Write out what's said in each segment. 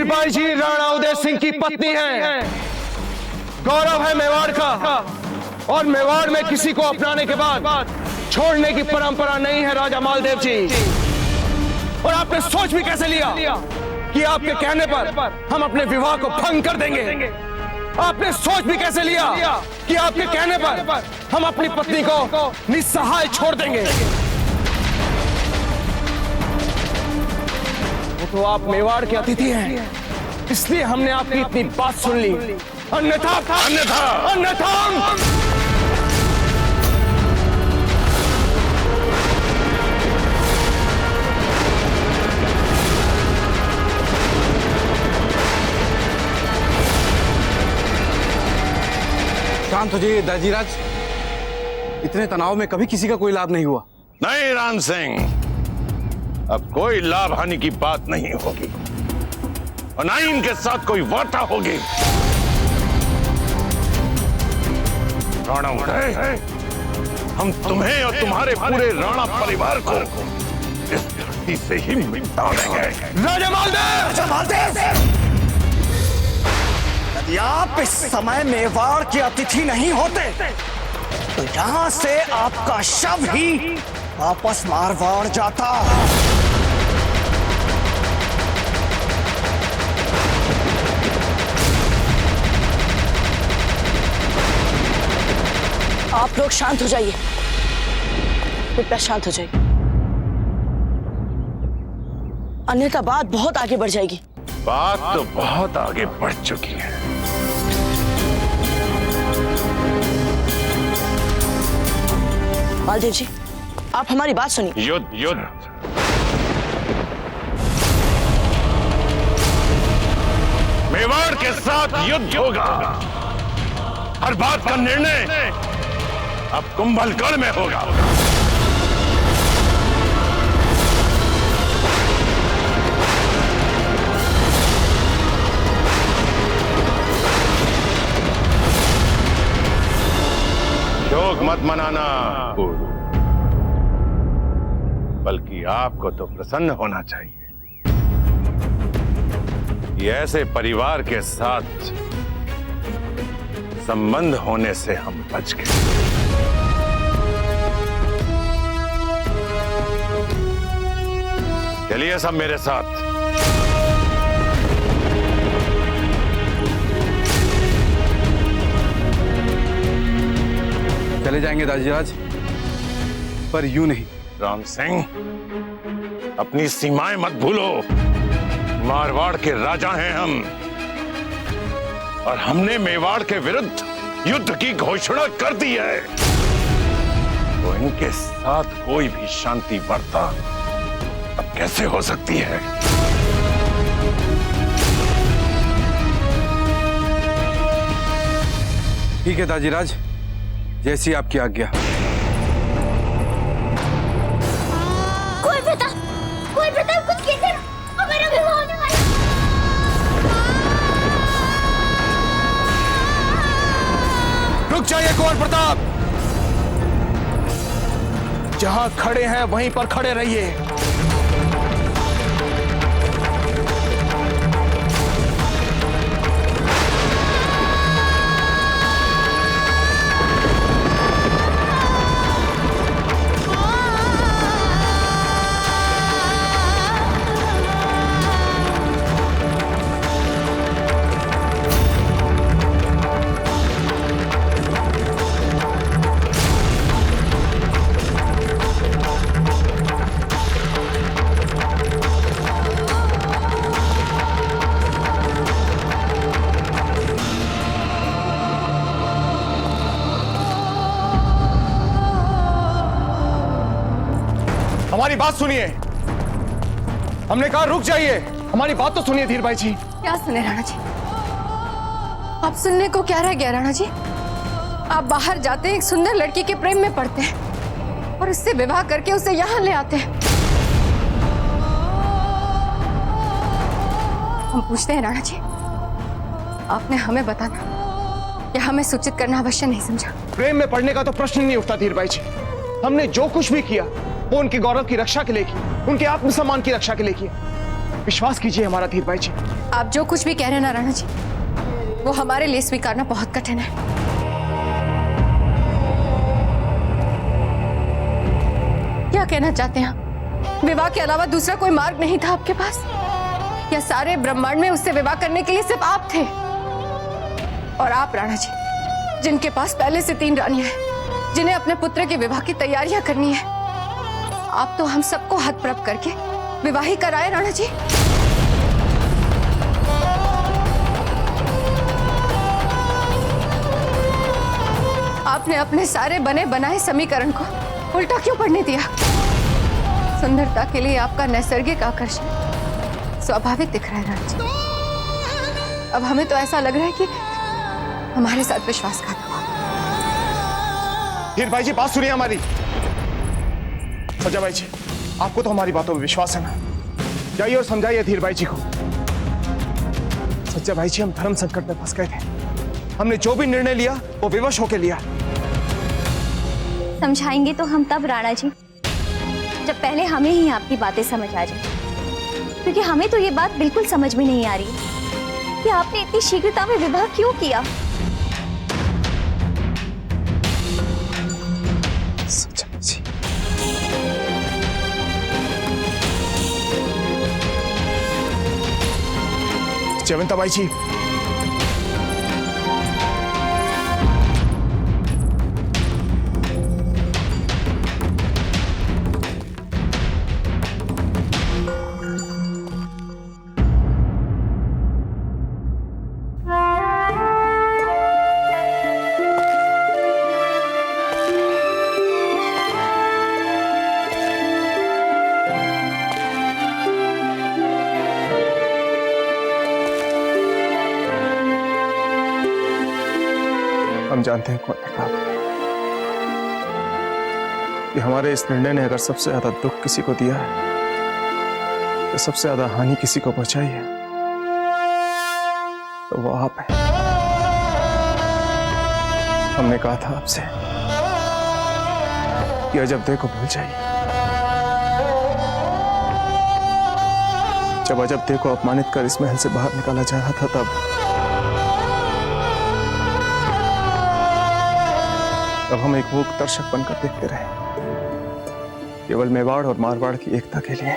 धीरबाई जी राणा उदय सिंह की पत्नी हैं। गौरव है मेवाड़ का, और मेवाड़ में किसी को अपनाने के बाद छोड़ने की परंपरा नहीं है राजा मालदेव जी। और आपने सोच भी कैसे लिया कि आपके कहने पर हम अपने विवाह को भंग कर देंगे? आपने सोच भी कैसे लिया कि आपके कहने पर हम अपनी पत्नी को निस्सहाय छोड़ देंगे? तो आप मेवाड़ के अतिथि हैं, इसलिए हमने आपकी इतनी बात सुन ली। अन्यथा अन्यथा अन्यथा शांत हो जाइए दाजीराज, इतने तनाव में कभी किसी का कोई लाभ नहीं हुआ। नहीं राम सिंह, अब कोई लाभ हानि की बात नहीं होगी और ना ही इनके साथ कोई वार्ता होगी। राणा उदय, हम तुम्हें और तुम्हारे पूरे राणा परिवार को इस धरती से ही मिटा देंगे। राजा मालदेव! यदि आप इस समय मेवाड़ के अतिथि नहीं होते तो यहां से आपका शव ही वापस मारवाड़ जाता। आप लोग शांत हो जाइए, कृपया शांत हो जाइए, अन्यथा बात बहुत आगे बढ़ जाएगी। बात तो बहुत आगे बढ़ चुकी है। मालदेव जी, आप हमारी बात सुनिए। युद्ध युद्ध मेवाड़ के साथ युद्ध होगा। हर बात का निर्णय अब कुंभलगढ़ में होगा। शोक मत मनाना, बल्कि आपको तो प्रसन्न होना चाहिए कि ऐसे परिवार के साथ संबंध होने से हम बच गए। चलिए सब मेरे साथ। चले जाएंगे दाजीराज, पर यूं नहीं। राम सिंह, अपनी सीमाएं मत भूलो। मारवाड़ के राजा हैं हम, और हमने मेवाड़ के विरुद्ध युद्ध की घोषणा कर दी है। तो इनके साथ कोई भी शांति वार्ता अब कैसे हो सकती है? ठीक है दाजीराज, जैसी आपकी आज्ञा। कोई बता कुछ कैसे हमारा विवाह होने वाला। रुक जाइए कुंवर प्रताप, जहां खड़े हैं वहीं पर खड़े रहिए। हमारी बात सुनिए। हमने कहा रुक जाइए, हमारी बात तो सुनिए धीरबाई जी। क्या सुने राणा जी? आप सुनने को क्या रह गया राणा जी? आप बाहर जाते हैं, एक सुंदर लड़की के प्रेम में पड़ते हैं और उससे विवाह करके उसे यहाँ ले आते हैं। हम पूछते हैं राणा जी, आपने हमें बताना या हमें सूचित करना अवश्य नहीं समझा? प्रेम में पड़ने का तो प्रश्न नहीं उठता धीरबाई जी। हमने जो कुछ भी किया वो उनके गौरव की रक्षा के लिए किया, उनके आत्मसम्मान की रक्षा के लिए किया। विश्वास कीजिए हमारा धीरबाई जी। आप जो कुछ भी कह रहे हैं ना राणा जी, वो हमारे लिए स्वीकारना बहुत कठिन है। क्या कहना चाहते हैं आप? विवाह के अलावा दूसरा कोई मार्ग नहीं था आपके पास? या सारे ब्रह्मांड में उससे विवाह करने के लिए सिर्फ आप थे? और आप राणा जी, जिनके पास पहले से 3 रानियां हैं, जिन्हें अपने पुत्र के विवाह की तैयारियां करनी है, आप तो हम सबको हतप्रभ करके विवाह ही कराए राणा जी। आपने अपने सारे बने बनाए समीकरण को उल्टा क्यों पढ़ने दिया? सुंदरता के लिए आपका नैसर्गिक आकर्षण स्वाभाविक दिख रहा है राणा जी। अब हमें तो ऐसा लग रहा है कि हमारे साथ विश्वासघात हुआ। धीर भाई जी, बात सुनिए हमारी। सजा भाई जी, आपको तो हमारी बातों में विश्वास है ना? जाइए और समझाइए धीर भाई जी को। सच्चा भाई जी, हम धर्म संकट में फंस गए थे। हमने जो भी निर्णय लिया वो विवश होकर लिया। समझाएंगे तो हम तब राणा जी, जब पहले हमें ही आपकी बातें समझ आ जाए, क्योंकि हमें तो ये बात बिल्कुल समझ में नहीं आ रही कि आपने इतनी शीघ्रता में विवाह क्यों किया। सच्चा भाई जी, जयवंता बाई जी, हम जानते हैं कौन प्रताप, कि हमारे इस निर्णय ने अगर सबसे ज्यादा दुख किसी को दिया है, तो सबसे ज्यादा हानि किसी को पहुंचाई है, तो वो आप हैं। हमने कहा था आपसे कि अजब को भूल जाइए। जब अजब को अपमानित कर इस महल से बाहर निकाला जा रहा था, तब हम एक मूक दर्शक बनकर देखते रहे, केवल मेवाड़ और मारवाड़ की एकता के लिए।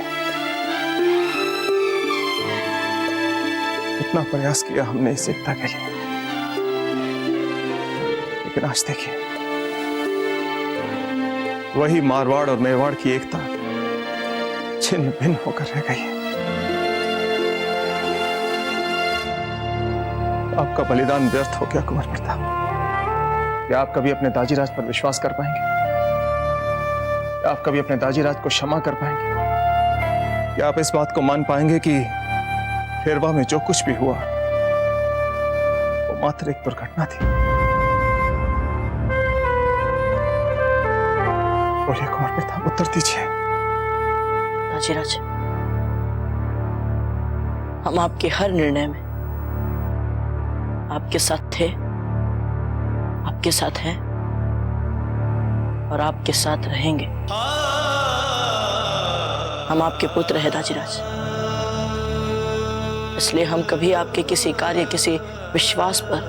इतना प्रयास किया हमने इस एकता के लिए, लेकिन आज देखिए, वही मारवाड़ और मेवाड़ की एकता छिन्न भिन्न होकर रह गई है। आपका बलिदान व्यर्थ हो गया कुंवर प्रताप। क्या आप कभी अपने दाजीराज पर विश्वास कर पाएंगे? क्या आप कभी अपने दाजीराज को क्षमा कर पाएंगे? क्या आप इस बात को मान पाएंगे कि फेरवा में जो कुछ भी हुआ वो मात्र एक दुर्घटना थी? बोलिए कुंवर प्रताप, उत्तर दीजिए। दाजीराज, हम आपके हर निर्णय में आपके साथ थे, आपके साथ हैं और आपके साथ रहेंगे। हम आपके पुत्र हैं दाजीराज, इसलिए हम कभी आपके किसी कार्य, किसी विश्वास पर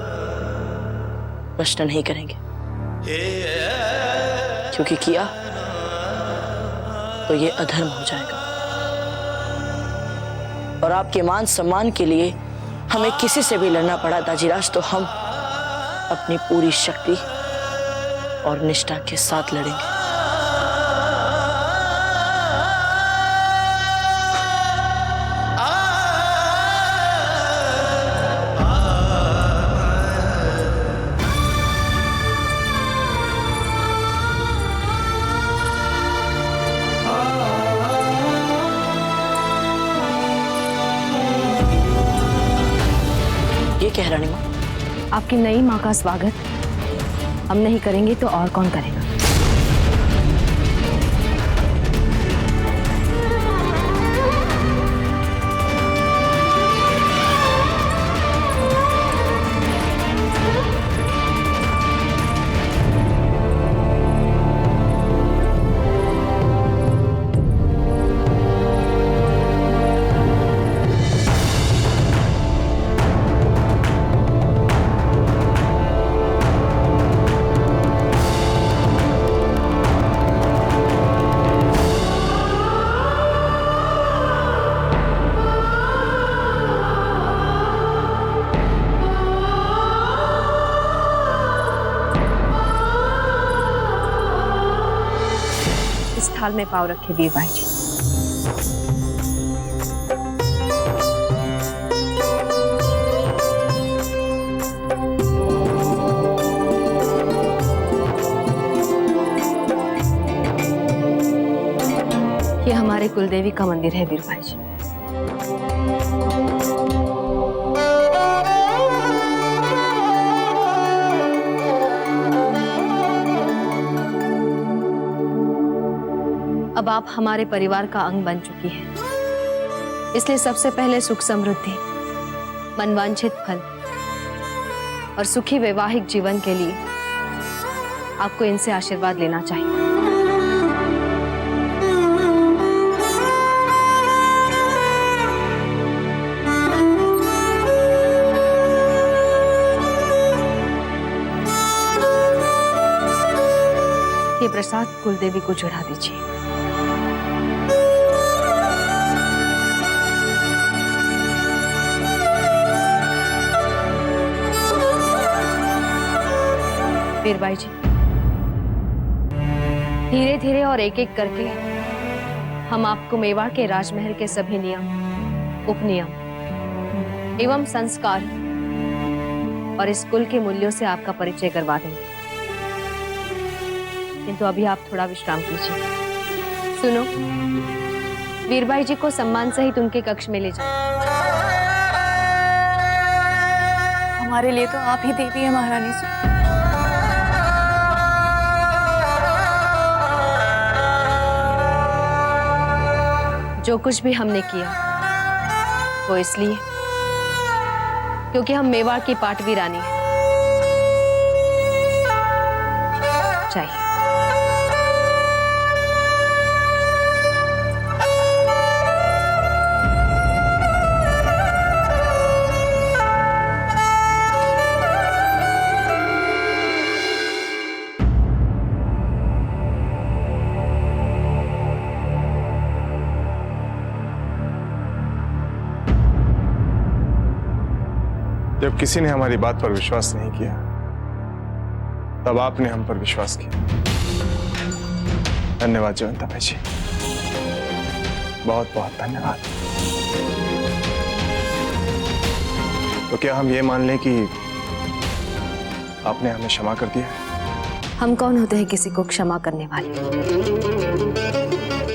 प्रश्न नहीं करेंगे, क्योंकि किया तो ये अधर्म हो जाएगा। और आपके मान सम्मान के लिए हमें किसी से भी लड़ना पड़ा दाजीराज, तो हम अपनी पूरी शक्ति और निष्ठा के साथ लड़ेंगे। ये क्या है रानी माँ? आपकी नई माँ का स्वागत हम नहीं करेंगे तो और कौन करेगा? हाल में पाँव रखे वीर भाई जी। ये हमारे कुलदेवी का मंदिर है वीर भाई जी। अब आप हमारे परिवार का अंग बन चुकी हैं, इसलिए सबसे पहले सुख समृद्धि, मनवांछित फल और सुखी वैवाहिक जीवन के लिए आपको इनसे आशीर्वाद लेना चाहिए। ये प्रसाद कुलदेवी को चढ़ा दीजिए। वीर भाई जी, धीरे धीरे और एक एक करके हम आपको मेवाड़ के राजमहल के सभी नियम, उपनियम एवं संस्कार और इस कुल के मूल्यों से आपका परिचय करवा देंगे। किंतु अभी आप थोड़ा विश्राम कीजिए। सुनो, वीर भाई जी को सम्मान सहित उनके कक्ष में ले जाओ। हमारे लिए तो आप ही देवी है महारानी जी। जो कुछ भी हमने किया वो इसलिए क्योंकि हम मेवाड़ की पाटवी रानी हैं। चाहिए जब किसी ने हमारी बात पर विश्वास नहीं किया, तब आपने हम पर विश्वास किया। धन्यवाद जयवंता भाई जी, बहुत बहुत धन्यवाद। तो क्या हम ये मान लें कि आपने हमें क्षमा कर दिया? हम कौन होते हैं किसी को क्षमा करने वाले?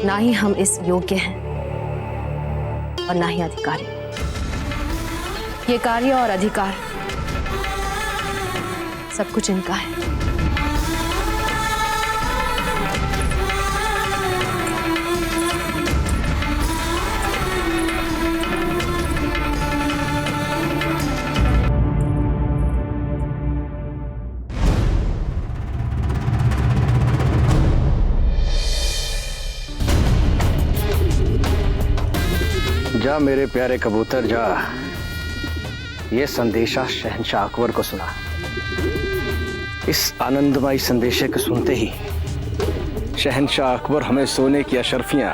ना ही हम इस योग्य हैं और ना ही अधिकारी। ये कार्य और अधिकार सब कुछ इनका है। जा मेरे प्यारे कबूतर जा, ये संदेशा शहंशाह अकबर को सुना। इस आनंदमयी संदेशे को सुनते ही शहंशाह अकबर हमें सोने की अशर्फियां,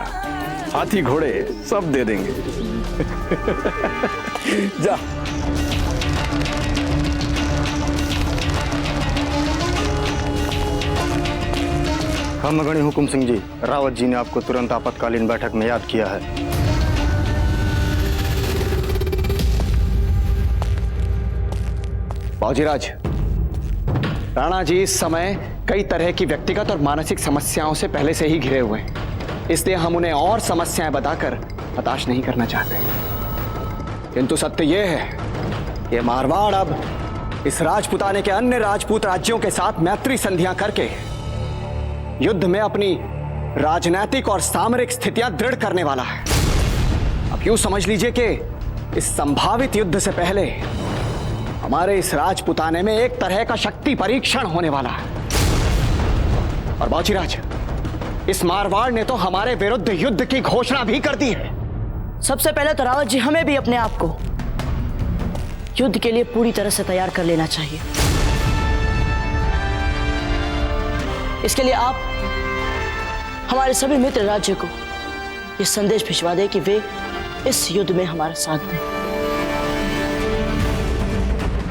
हाथी घोड़े सब दे देंगे। जा। हाँ मगनी हुकुम सिंह जी, रावत जी ने आपको तुरंत आपातकालीन बैठक में याद किया है। बाजीराज, राणा जी इस समय कई तरह की व्यक्तिगत और मानसिक समस्याओं से पहले से ही घिरे हुए हैं, इसलिए हम उन्हें और समस्याएं बताकर हताश नहीं करना चाहते। किंतु सत्य यह है कि मारवाड़ अब इस राजपुताने के अन्य राजपूत राज्यों के साथ मैत्री संधियां करके युद्ध में अपनी राजनैतिक और सामरिक स्थितियां दृढ़ करने वाला है। अब यूं समझ लीजिए कि इस संभावित युद्ध से पहले हमारे इस राजपुताने में एक तरह का शक्ति परीक्षण होने वाला है। और बाजीराज, इस मारवाड़ ने तो हमारे विरुद्ध युद्ध की घोषणा भी कर दी है। सबसे पहले तो रावत जी हमें भी अपने आप को युद्ध के लिए पूरी तरह से तैयार कर लेना चाहिए। इसके लिए आप हमारे सभी मित्र राज्य को यह संदेश भिजवा दें कि वे इस युद्ध में हमारा साथ दें।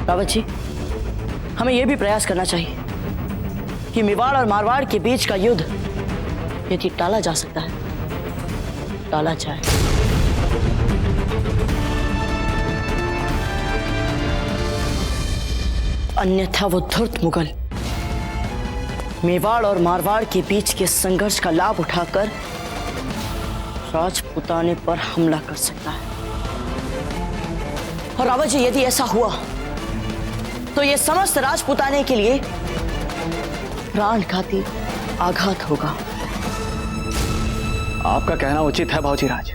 रावत जी, हमें यह भी प्रयास करना चाहिए कि मेवाड़ और मारवाड़ के बीच का युद्ध यदि टाला जा सकता है, टाला जाए। अन्यथा वो धूर्त मुगल मेवाड़ और मारवाड़ के बीच के संघर्ष का लाभ उठाकर राजपुताने पर हमला कर सकता है। और रावत जी, यदि ऐसा हुआ तो यह समस्त राजपुताने के लिए प्राणघाती आघात होगा। आपका कहना उचित है भाऊजीराज।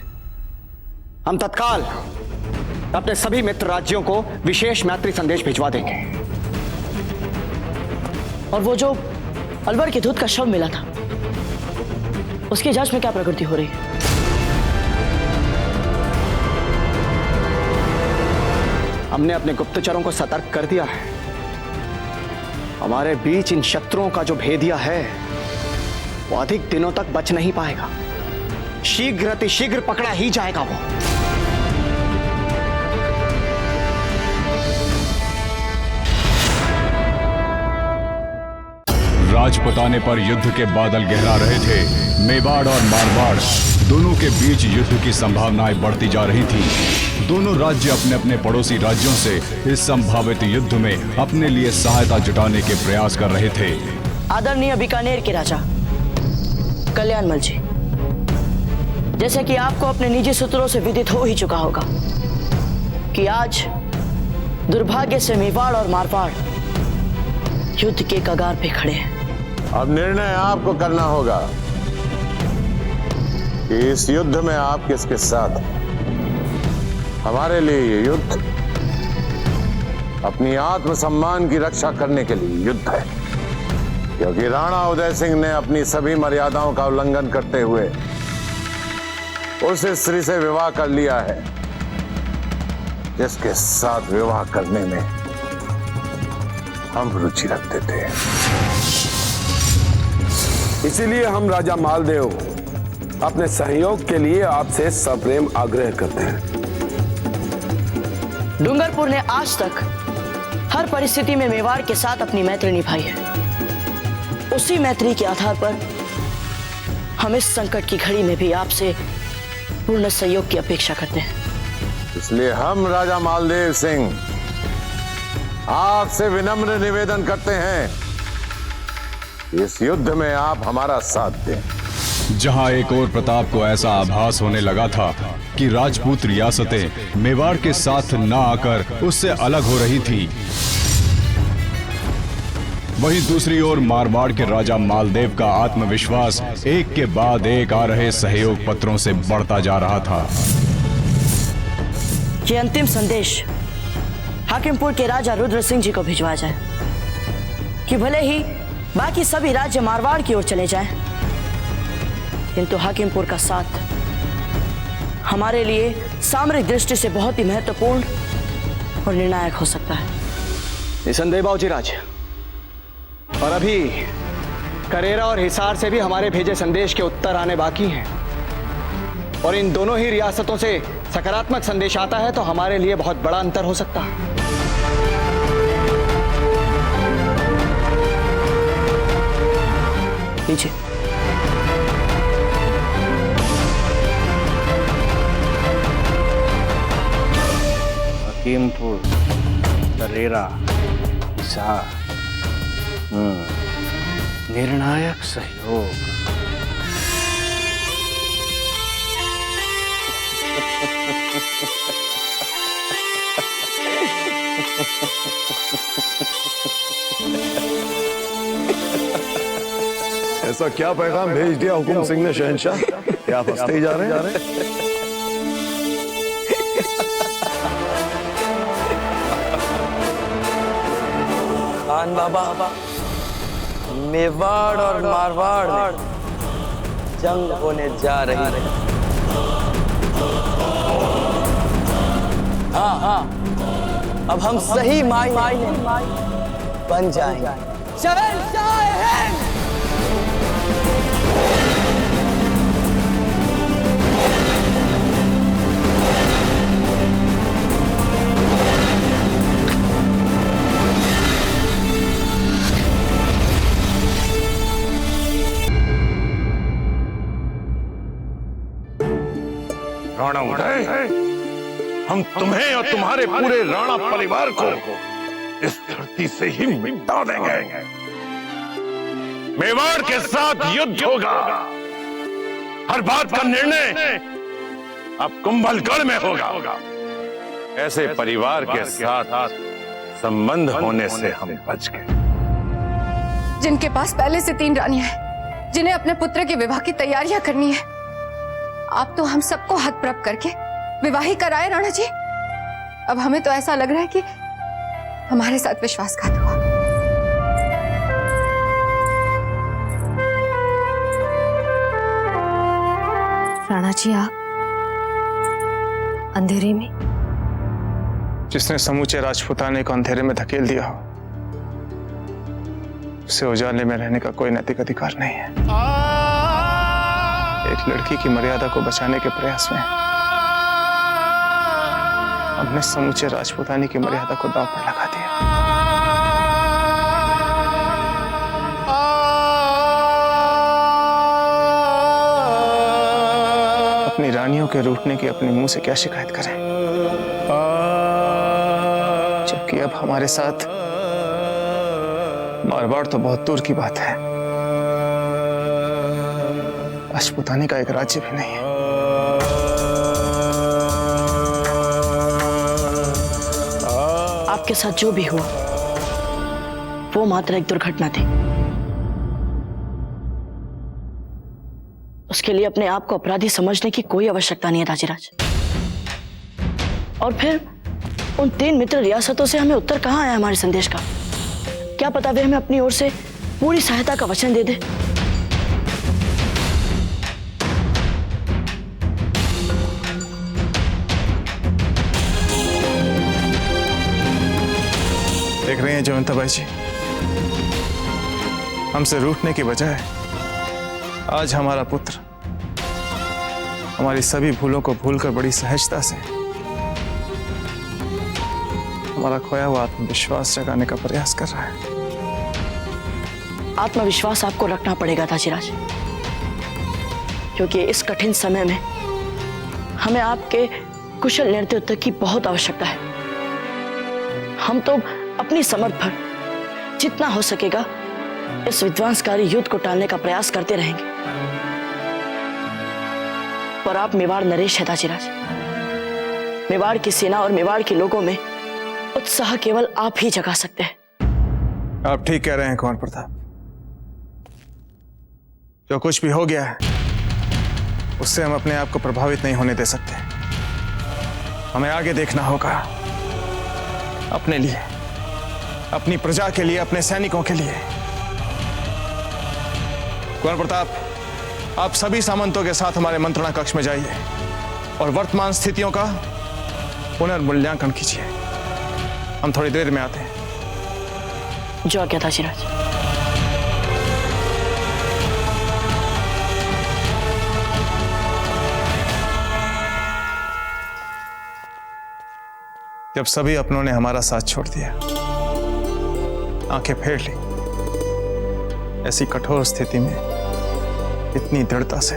हम तत्काल अपने सभी मित्र राज्यों को विशेष मैत्री संदेश भिजवा देंगे। और वो जो अलवर के दूध का शव मिला था, उसकी जांच में क्या प्रगति हो रही है? हमने अपने गुप्तचरों को सतर्क कर दिया है। हमारे बीच इन शत्रुओं का जो भेदिया है वो अधिक दिनों तक बच नहीं पाएगा। शीघ्र अतिशीघ्र पकड़ा ही जाएगा वो। राजपुताने पर युद्ध के बादल गहरा रहे थे। मेवाड़ और मारवाड़ दोनों के बीच युद्ध की संभावनाएं बढ़ती जा रही थीं। दोनों राज्य अपने अपने पड़ोसी राज्यों से इस संभावित युद्ध में अपने लिए सहायता जुटाने के प्रयास कर रहे थे। आदरणीय बीकानेर के राजा कल्याणमल जी, जैसे कि आपको अपने निजी सूत्रों से विदित हो ही चुका होगा कि आज दुर्भाग्य से मेवाड़ और मारवाड़ युद्ध के कगार पे खड़े हैं। अब निर्णय आपको करना होगा कि इस युद्ध में आप किसके साथ। हमारे लिए ये युद्ध अपनी आत्मसम्मान की रक्षा करने के लिए युद्ध है, क्योंकि राणा उदय सिंह ने अपनी सभी मर्यादाओं का उल्लंघन करते हुए उस स्त्री से विवाह कर लिया है जिसके साथ विवाह करने में हम रुचि रखते थे। इसीलिए हम राजा मालदेव अपने सहयोग के लिए आपसे सप्रेम आग्रह करते हैं। डूंगरपुर ने आज तक हर परिस्थिति में मेवाड़ के साथ अपनी मैत्री निभाई है। उसी मैत्री के आधार पर हम इस संकट की घड़ी में भी आपसे पूर्ण सहयोग की अपेक्षा करते हैं। इसलिए हम राजा मालदेव सिंह आपसे विनम्र निवेदन करते हैं, इस युद्ध में आप हमारा साथ दें। जहां एक और प्रताप को ऐसा आभास होने लगा था कि राजपूत रियासतें मेवाड़ के साथ न आकर उससे अलग हो रही थी, वहीं दूसरी ओर मारवाड़ के राजा मालदेव का आत्मविश्वास एक के बाद एक आ रहे सहयोग पत्रों से बढ़ता जा रहा था। ये अंतिम संदेश हाकिमपुर के राजा रुद्र सिंह जी को भिजवाया जाए कि भले ही बाकी सभी राज्य मारवाड़ की ओर चले जाएं, किंतु हाकिमपुर का साथ हमारे लिए सामरिक दृष्टि से बहुत ही महत्वपूर्ण और निर्णायक हो सकता है। निसंदेह बाबूजीराज, और अभी करेरा और हिसार से भी हमारे भेजे संदेश के उत्तर आने बाकी हैं, और इन दोनों ही रियासतों से सकारात्मक संदेश आता है तो हमारे लिए बहुत बड़ा अंतर हो सकता है। नीचे हकीमपुर, करेरा, हिसार, निर्णायक सहयोग। ऐसा क्या पैगाम भेज दिया हुकुम सिंह ने शहंशाह? क्या आप हंसते ही जा रहे हैं? खान बाबा, मेवाड़ और मारवाड़ में जंग होने जा रही है। हाँ, अब हम सही मायने बन जाएंगे। शहंशाह हिंद। राणा उदय, हम तुम्हें और तुम्हारे पूरे राणा परिवार को इस धरती से ही मिटा देंगे। मेवाड़ के साथ युद्ध होगा। हर बात का निर्णय अब कुंभलगढ़ में होगा। ऐसे परिवार के साथ संबंध होने से हम बच गए। जिनके पास पहले से 3 रानियां हैं, जिन्हें अपने पुत्र के विवाह की तैयारियां करनी है, आप तो हम सबको हतप्रभ करके विवाह ही कराए राणा जी। अब हमें तो ऐसा लग रहा है कि हमारे साथ विश्वासघात हुआ। राणा जी, आप अंधेरे में? जिसने समूचे राजपूताने को अंधेरे में धकेल दिया हो, उसे उजाले में रहने का कोई नैतिक अधिकार नहीं है। एक लड़की की मर्यादा को बचाने के प्रयास में हमने समूचे राजपूतानी की मर्यादा को दांव पर लगा दिया। अपनी रानियों के रूठने की अपने मुंह से क्या शिकायत करें, जबकि अब हमारे साथ मारवाड़ तो बहुत दूर की बात है, राजपूतानी का एक राज्य भी नहीं है। आपके साथ जो भी हुआ वो मात्र एक दुर्घटना थी। उसके लिए अपने आप को अपराधी समझने की कोई आवश्यकता नहीं है राजीराज। और फिर उन 3 मित्र रियासतों से हमें उत्तर कहां आया हमारे संदेश का? क्या पता वे हमें अपनी ओर से पूरी सहायता का वचन दे दे। देख रहे हैं जयवंताबाई जी, हमसे रूठने की बजाय आज हमारा पुत्र हमारी सभी भूलों को भूलकर बड़ी सहजता से हमारा खोया हुआ आत्मविश्वास जगाने का प्रयास कर रहा है। आत्मविश्वास आपको रखना पड़ेगा राजीराज, क्योंकि इस कठिन समय में हमें आपके कुशल नेतृत्व की बहुत आवश्यकता है। हम तो अपनी समर्थ पर जितना हो सकेगा इस विध्वंसकारी युद्ध को टालने का प्रयास करते रहेंगे। पर आप मेवाड़ नरेश है राजीराज। मेवाड़ की सेना और मेवाड़ के लोगों में उत्साह केवल आप ही जगा सकते हैं। आप ठीक कह रहे हैं कुंवर प्रताप। जो कुछ भी हो गया है उससे हम अपने आप को प्रभावित नहीं होने दे सकते। हमें आगे देखना होगा, अपने लिए, अपनी प्रजा के लिए, अपने सैनिकों के लिए। कुंवर प्रताप, आप सभी सामंतों के साथ हमारे मंत्रणा कक्ष में जाइए और वर्तमान स्थितियों का पुनर्मूल्यांकन कीजिए। हम थोड़ी देर में आते हैं। जो आज्ञा राजीराज। जब सभी अपनों ने हमारा साथ छोड़ दिया, आंखें फेर ली, ऐसी कठोर स्थिति में इतनी दृढ़ता से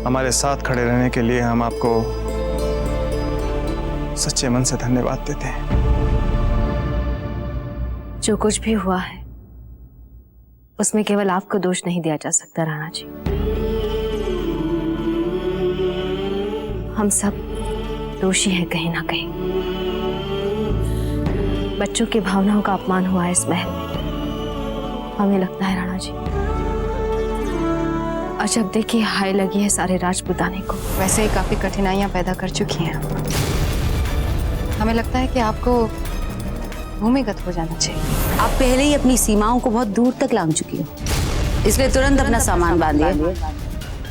हमारे साथ खड़े रहने के लिए हम आपको सच्चे मन से धन्यवाद देते हैं। जो कुछ भी हुआ है उसमें केवल आपको दोष नहीं दिया जा सकता राणा जी। हम सब दोषी हैं कहीं ना कहीं। बच्चों की भावनाओं का अपमान हुआ है इस महल में, हमें लगता है राणा जी। और जब देखिए हाय लगी है सारे राजपूताने को। वैसे ही काफी कठिनाइयां पैदा कर चुकी हैं। हमें लगता है कि आपको भूमिगत हो जाना चाहिए। आप पहले ही अपनी सीमाओं को बहुत दूर तक लांघ चुकी हो, इसलिए तुरंत अपना सामान बांधिए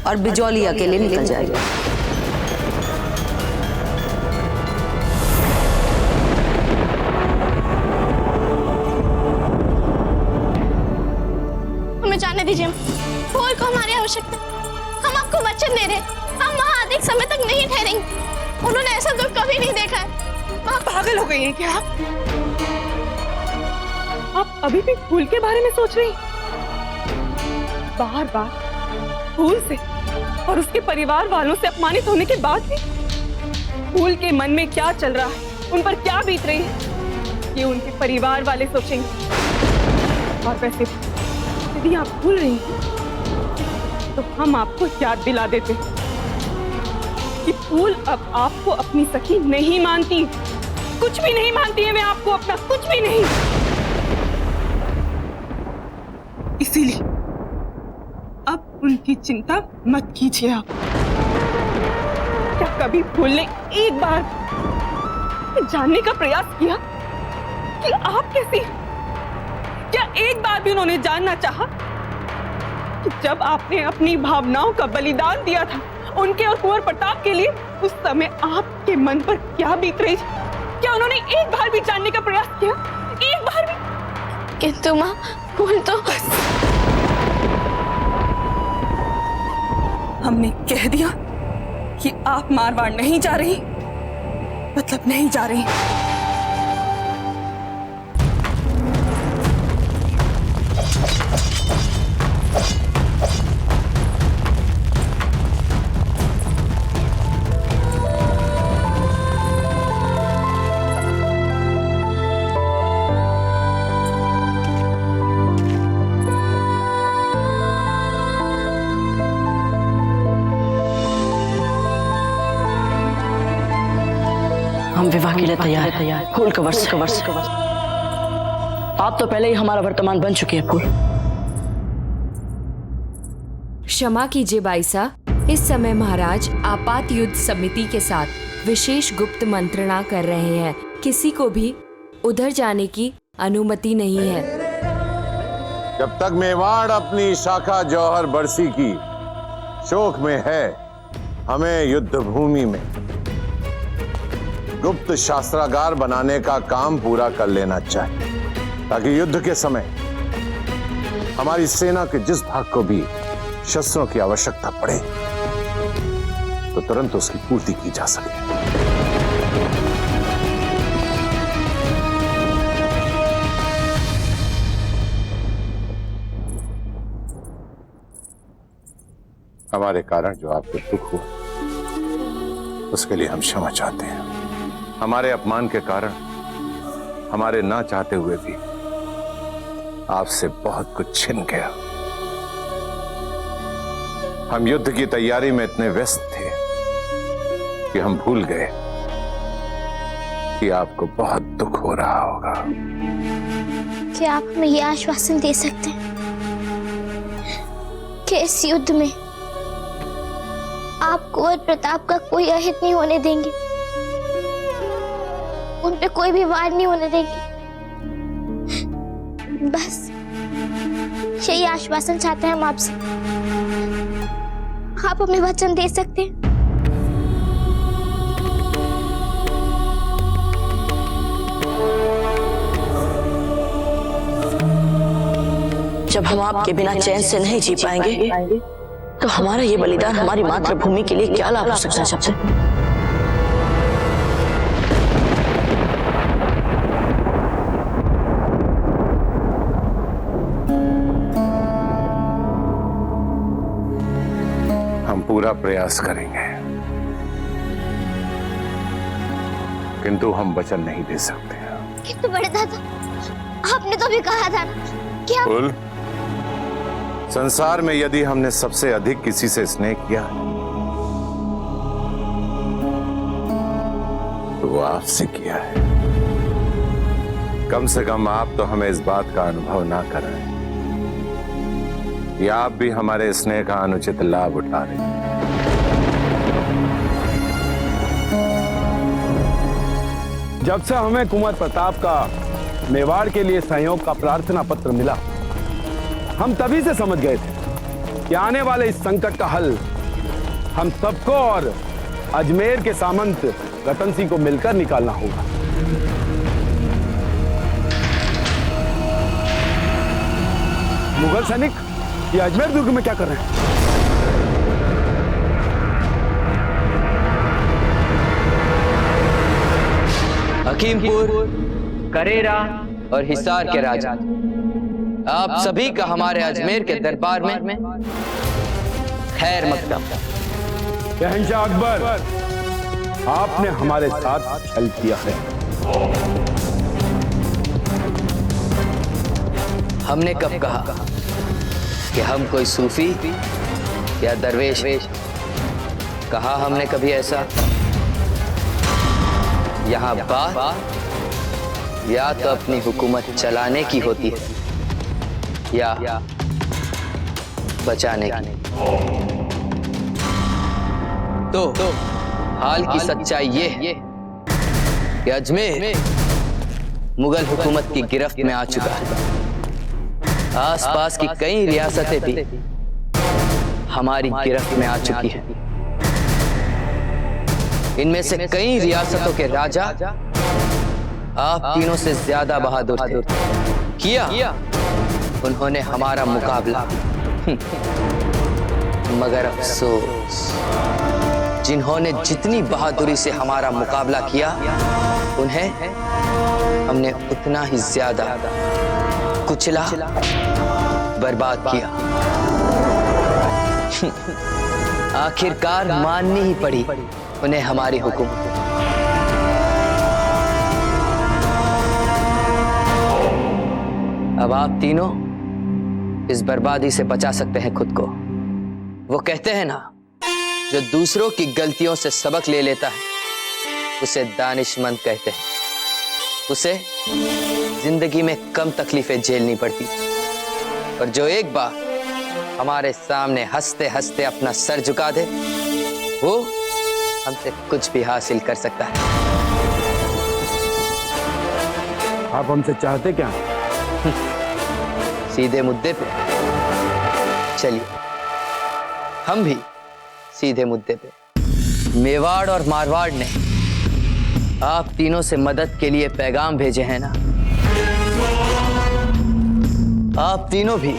और बिजौली अकेले निकल जाएगा। हमें जाने दीजिए, फूल को हमारी आवश्यकता। हम आपको वचन दे रहे हैं, हम वहाँ अधिक समय तक नहीं ठहरेंगे। उन्होंने ऐसा दुख कभी नहीं देखा है। आप पागल हो गई हैं क्या? आप अभी भी फूल के बारे में सोच रही? बार बार फूल से और उसके परिवार वालों से अपमानित होने के बाद भी फूल के मन में क्या चल रहा है, उन पर क्या बीत रही है, ये उनके परिवार वाले सोचेंगे। और वैसे यदि आप भूल रही हैं तो हम आपको याद दिला देते कि फूल अब आपको अपनी सखी नहीं मानती, कुछ भी नहीं मानती है। मैं आपको अपना कुछ भी नहीं। इसीलिए अब उनकी चिंता मत कीजिए आप। क्या कभी फूल ने एक बार जानने का प्रयास किया कि आप कैसी हैं? क्या एक बार भी उन्होंने जानना चाहा कि जब आपने अपनी भावनाओं का बलिदान दिया था उनके और कुंवर प्रताप के लिए, उस समय आपके मन पर क्या बीत रही थी? क्या उन्होंने एक बार भी जानने का प्रयास किया? एक बार भी? किंतु माँ, फूल तो हमने कह दिया कि आप मारवाड़ नहीं जा रही, मतलब नहीं जा रही। हम विवाह के लिए तैयार हैं। फूल कवर से। आप तो पहले ही हमारा वर्तमान बन चुकी है फूल। क्षमा कीजिए बाईसा, इस समय महाराज आपात युद्ध समिति के साथ विशेष गुप्त मंत्रणा कर रहे हैं। किसी को भी उधर जाने की अनुमति नहीं है। जब तक मेवाड़ अपनी शाखा जौहर बरसी की शोक में है, हमें युद्ध भूमि में गुप्त शास्त्रागार बनाने का काम पूरा कर लेना चाहिए, ताकि युद्ध के समय हमारी सेना के जिस भाग को भी शस्त्रों की आवश्यकता पड़े तो तुरंत उसकी पूर्ति की जा सके। हमारे कारण जो आपको दुख हुआ उसके लिए हम क्षमा चाहते हैं। हमारे अपमान के कारण, हमारे ना चाहते हुए भी आपसे बहुत कुछ छिन गया। हम युद्ध की तैयारी में इतने व्यस्त थे कि हम भूल गए कि आपको बहुत दुख हो रहा होगा। क्या आप हमें यह आश्वासन दे सकते हैं कि इस युद्ध में आप कुंवर प्रताप का कोई अहित नहीं होने देंगे, उन पे कोई भी वार नहीं होने देंगे? बस यही आश्वासन चाहते हैं हम आपसे। आप हमें वचन दे सकते हैं? जब हम आपके बिना चैन से नहीं जी पाएंगे तो हमारा ये बलिदान हमारी मातृभूमि के लिए क्या लाभ हो सकता है? सबसे हम पूरा प्रयास करेंगे, किंतु हम वचन नहीं दे सकते। किंतु बड़े दादा, आपने तो भी कहा था कि हम फूल, संसार में यदि हमने सबसे अधिक किसी से स्नेह किया तो वो आपसे किया है। कम से कम आप तो हमें इस बात का अनुभव ना कराएं कि आप भी हमारे स्नेह का अनुचित लाभ उठा रहे हैं। जब से हमें कुंवर प्रताप का मेवाड़ के लिए सहयोग का प्रार्थना पत्र मिला, हम तभी से समझ गए थे कि आने वाले इस संकट का हल हम सबको और अजमेर के सामंत रतन सिंह को मिलकर निकालना होगा। मुगल सैनिक ये अजमेर दुर्ग में क्या कर रहे हैं? हकीमपुर, करेरा और हिसार के राजा, आप सभी का हमारे अजमेर के दरबार में खैर मकदम। शहंशाह अकबर, आपने हमारे साथ छल किया है। हमने कब कहा कि हम कोई सूफी या दरवेश? कहा हमने कभी ऐसा? यहाँ बात या तो अपनी हुकूमत चलाने की होती है या बचाने की। तो हाल की सच्चाई ये है कि अजमेर मुगल हुकूमत की गिरफ्त में आ चुका है। आसपास की कई रियासतें भी हमारी गिरफ्त में आ चुकी हैं। इनमें से कई रियासतों के राजा आप तीनों से ज्यादा बहादुर थे। किया उन्होंने हमारा मुकाबला, मगर अफसोस जिन्होंने जितनी बहादुरी से हमारा मुकाबला किया उन्हें हमने उतना ही ज्यादा कुचला, बर्बाद किया। आखिरकार माननी ही पड़ी उन्हें हमारी हुकूमत। अब आप तीनों इस बर्बादी से बचा सकते हैं खुद को। वो कहते हैं ना, जो दूसरों की गलतियों से सबक ले लेता है उसे दानिशमंद कहते हैं। उसे जिंदगी में कम तकलीफें झेलनी पड़ती, और जो एक बार हमारे सामने हंसते हंसते अपना सर झुका दे वो हमसे कुछ भी हासिल कर सकता है। आप हमसे चाहते क्या? सीधे मुद्दे पे चलिए, हम भी सीधे मुद्दे पे। मेवाड़ और मारवाड़ ने आप तीनों से मदद के लिए पैगाम भेजे हैं ना? आप तीनों भी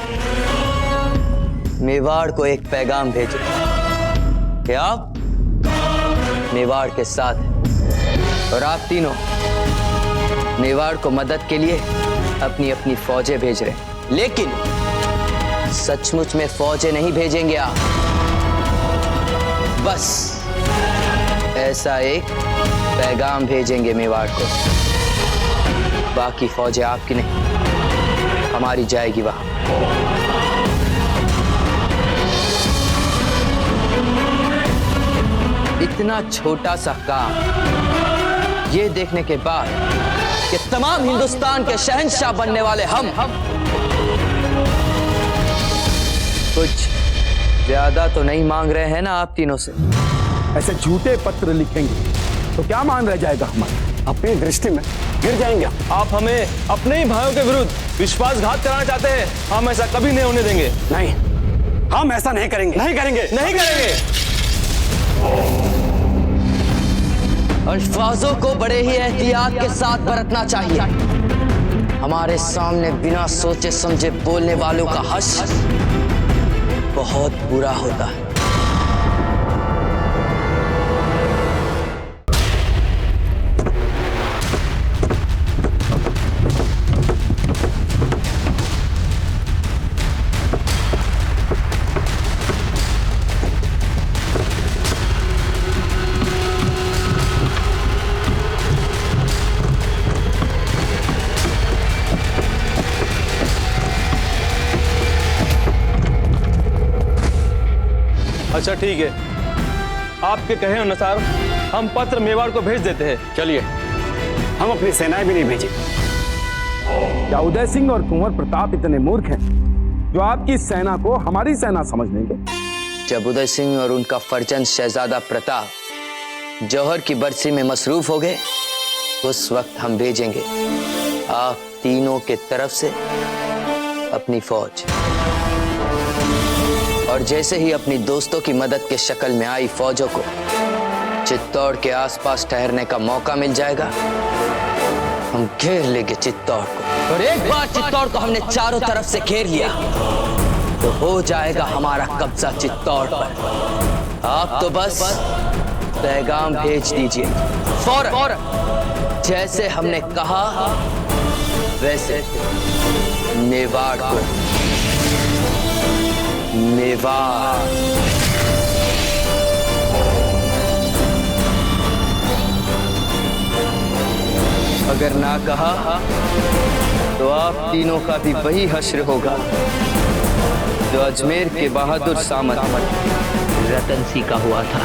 मेवाड़ को एक पैगाम भेजे कि आप मेवाड़ के साथ हैं, और आप तीनों मेवाड़ को मदद के लिए अपनी अपनी फौजें भेज रहे हैं। लेकिन सचमुच में फौजें नहीं भेजेंगे आप, बस ऐसा एक पैगाम भेजेंगे मेवाड़ को। बाकी फौजें आपकी नहीं, हमारी जाएगी वहां। इतना छोटा सा काम ये देखने के बाद कि तमाम हिंदुस्तान के शहंशाह बनने वाले हम कुछ ज्यादा तो नहीं मांग रहे हैं ना आप तीनों से? ऐसे झूठे पत्र लिखेंगे तो क्या मान रह जाएगा हमारा? अपनी दृष्टि में गिर जाएंगे। आप हमें अपने ही भाइयों के विरुद्ध विश्वासघात कराना चाहते हैं। हम ऐसा कभी नहीं होने देंगे। नहीं, हम ऐसा नहीं करेंगे। नहीं करेंगे, नहीं करेंगे। अल्फाजों को बड़े ही एहतियात के साथ बरतना चाहिए। हमारे सामने बिना सोचे समझे बोलने वालों का हश्र बहुत बुरा होता है। अच्छा ठीक है, आपके कहे अनुसार हम पत्र मेवाड़ को भेज देते हैं। चलिए, हम अपनी सेनाएं भी नहीं भेजी। क्या उदय सिंह और कुंवर प्रताप इतने मूर्ख हैं जो आपकी सेना को हमारी सेना समझ लेंगे? जब उदय सिंह और उनका फर्जंद शहजादा प्रताप जौहर की बरसी में मसरूफ हो गए, उस वक्त हम भेजेंगे आप तीनों के तरफ से अपनी फौज। और जैसे ही अपनी दोस्तों की मदद के शक्ल में आई फौजों को चित्तौड़ के आसपास ठहरने का मौका मिल जाएगा, हम घेर लेंगे चित्तौड़ को। और एक बार चित्तौड़ को हमने चारों तरफ से घेर लिया तो हो जाएगा हमारा कब्जा चित्तौड़ पर। आप तो बस पैगाम भेज दीजिए फौरन, जैसे हमने कहा वैसे मेवाड़ को। मेवाड़ ना कहा तो आप तीनों का भी वही हश्र होगा जो अजमेर के बहादुर सामत रतन सिंह का हुआ था।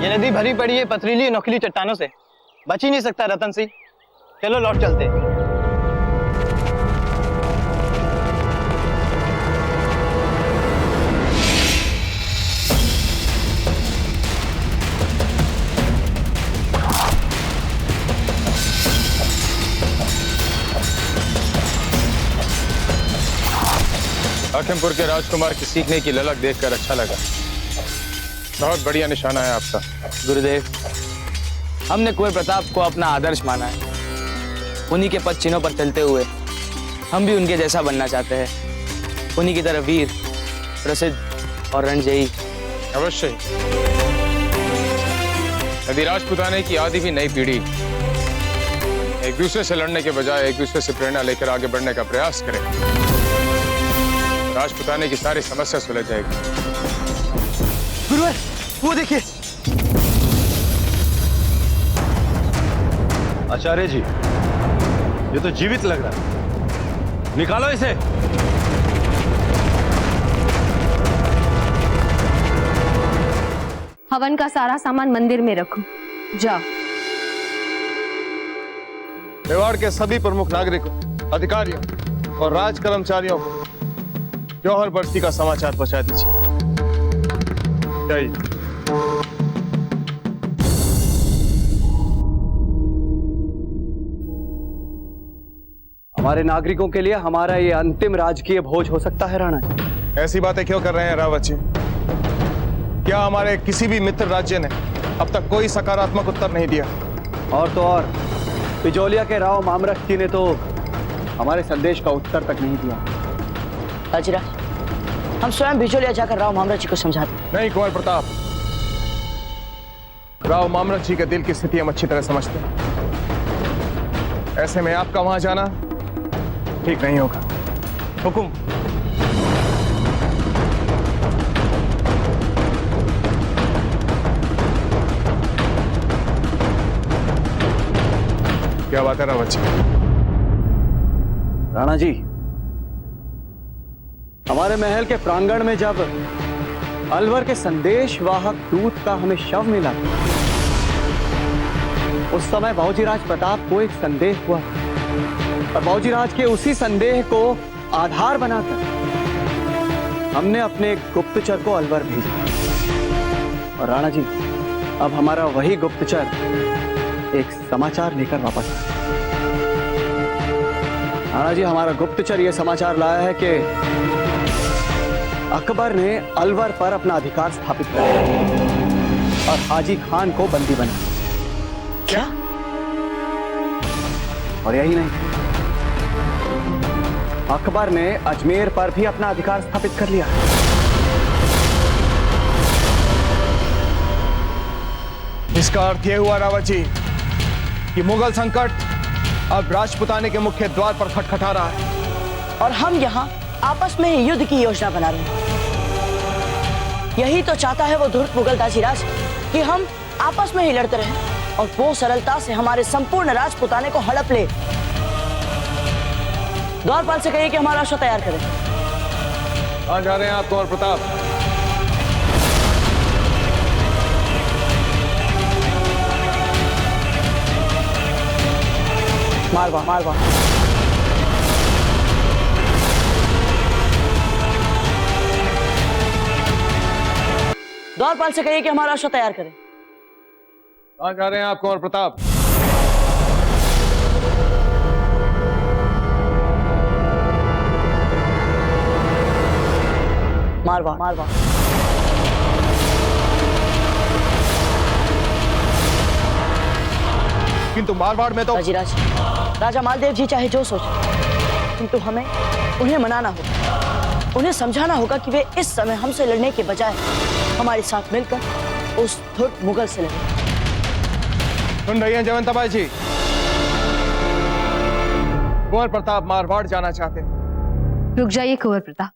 ये नदी भरी पड़ी है पथरीली नोखिली चट्टानों से, बच ही नहीं सकता रतन सिंह। चलो लौट चलते। हाकिमपुर के राजकुमार की सीखने की ललक देखकर अच्छा लगा। बहुत बढ़िया निशाना है आपका। गुरुदेव, हमने कुंवर प्रताप को अपना आदर्श माना है। उन्हीं के पद चिन्हों पर चलते हुए हम भी उनके जैसा बनना चाहते हैं। उन्हीं की तरह वीर, प्रसिद्ध और रणजयी। अवश्य। यदि राजपुताने की आदि भी नई पीढ़ी एक दूसरे से लड़ने के बजाय एक दूसरे से प्रेरणा लेकर आगे बढ़ने का प्रयास करे, राजपुताने की सारी समस्या सुलझ जाएगी। गुरुवर, वो देखिए। आचार्य जी, ये तो जीवित लग रहा है। निकालो इसे। हवन का सारा सामान मंदिर में रखो, जाओ। मेवाड़ के सभी प्रमुख नागरिकों, अधिकारियों और राज कर्मचारियों को जौहर बस्ती का समाचार पहुंचा दीजिए। हमारे नागरिकों के लिए हमारा ये अंतिम राजकीय भोज हो सकता है राणा जी। ऐसी बातें क्यों कर रहे हैं रावत जी? क्या हमारे किसी भी मित्र राज्य ने अब तक कोई सकारात्मक उत्तर नहीं दिया? और तो और बिजोलिया के राव मामरख जी ने तो हमारे संदेश का उत्तर तक नहीं दिया। राजराज, हम स्वयं बिजोलिया जाकर राव मामरख जी को समझाते। नहीं कुंवर प्रताप, राव मामरख जी के दिल की स्थिति हम अच्छी तरह समझते हैं। ऐसे में आपका वहां जाना ठीक नहीं होगा। हुकुम। क्या बात है रावत जी? राणा जी, हमारे महल के प्रांगण में जब अलवर के संदेश वाहक दूत का हमें शव मिला, उस समय बाबूजीराज प्रताप को एक संदेह हुआ और बाबूजीराज के उसी संदेह को आधार बनाकर हमने अपने गुप्तचर को अलवर भेजा। और राणा जी, अब हमारा वही गुप्तचर एक समाचार लेकर वापस आया। राणा जी, हमारा गुप्तचर यह समाचार लाया है कि अकबर ने अलवर पर अपना अधिकार स्थापित कर दिया और हाजी खान को बंदी बना। क्या? और यही नहीं, अकबर ने अजमेर पर भी अपना अधिकार स्थापित कर लिया। इसका अर्थ यह हुआ रावत जी कि मुगल संकट अब राजपुताने के मुख्य द्वार पर खटखटा रहा है और हम यहाँ आपस में ही युद्ध की योजना बना रहे हैं। यही तो चाहता है वो धूर्त मुगल दाजीराज कि हम आपस में ही लड़ते रहें और वो सरलता से हमारे संपूर्ण राजपुताने को हड़प ले। द्वारपाल से कहिए कि हमारा अश्व तैयार करें। कहाँ जा रहे हैं आप कुंवर प्रताप? मारवा मारवा। द्वारपाल से कहिए कि हमारा अश्व तैयार करें। कहाँ जा रहे हैं आप कुंवर प्रताप? मारवा मारवा। किंतु मारवाड़ में तो दाजीराज, राजा मालदेव जी चाहे जो सोचे, किंतु हमें उन्हें मनाना होगा, उन्हें समझाना होगा कि वे इस समय हमसे लड़ने के बजाय हमारे साथ मिलकर उस धूर्त मुगल से लड़े। सुन रही हैं जयवंता बाई जी? कुंवर प्रताप मारवाड़ जाना चाहते हैं। रुक जाइए कुंवर प्रताप,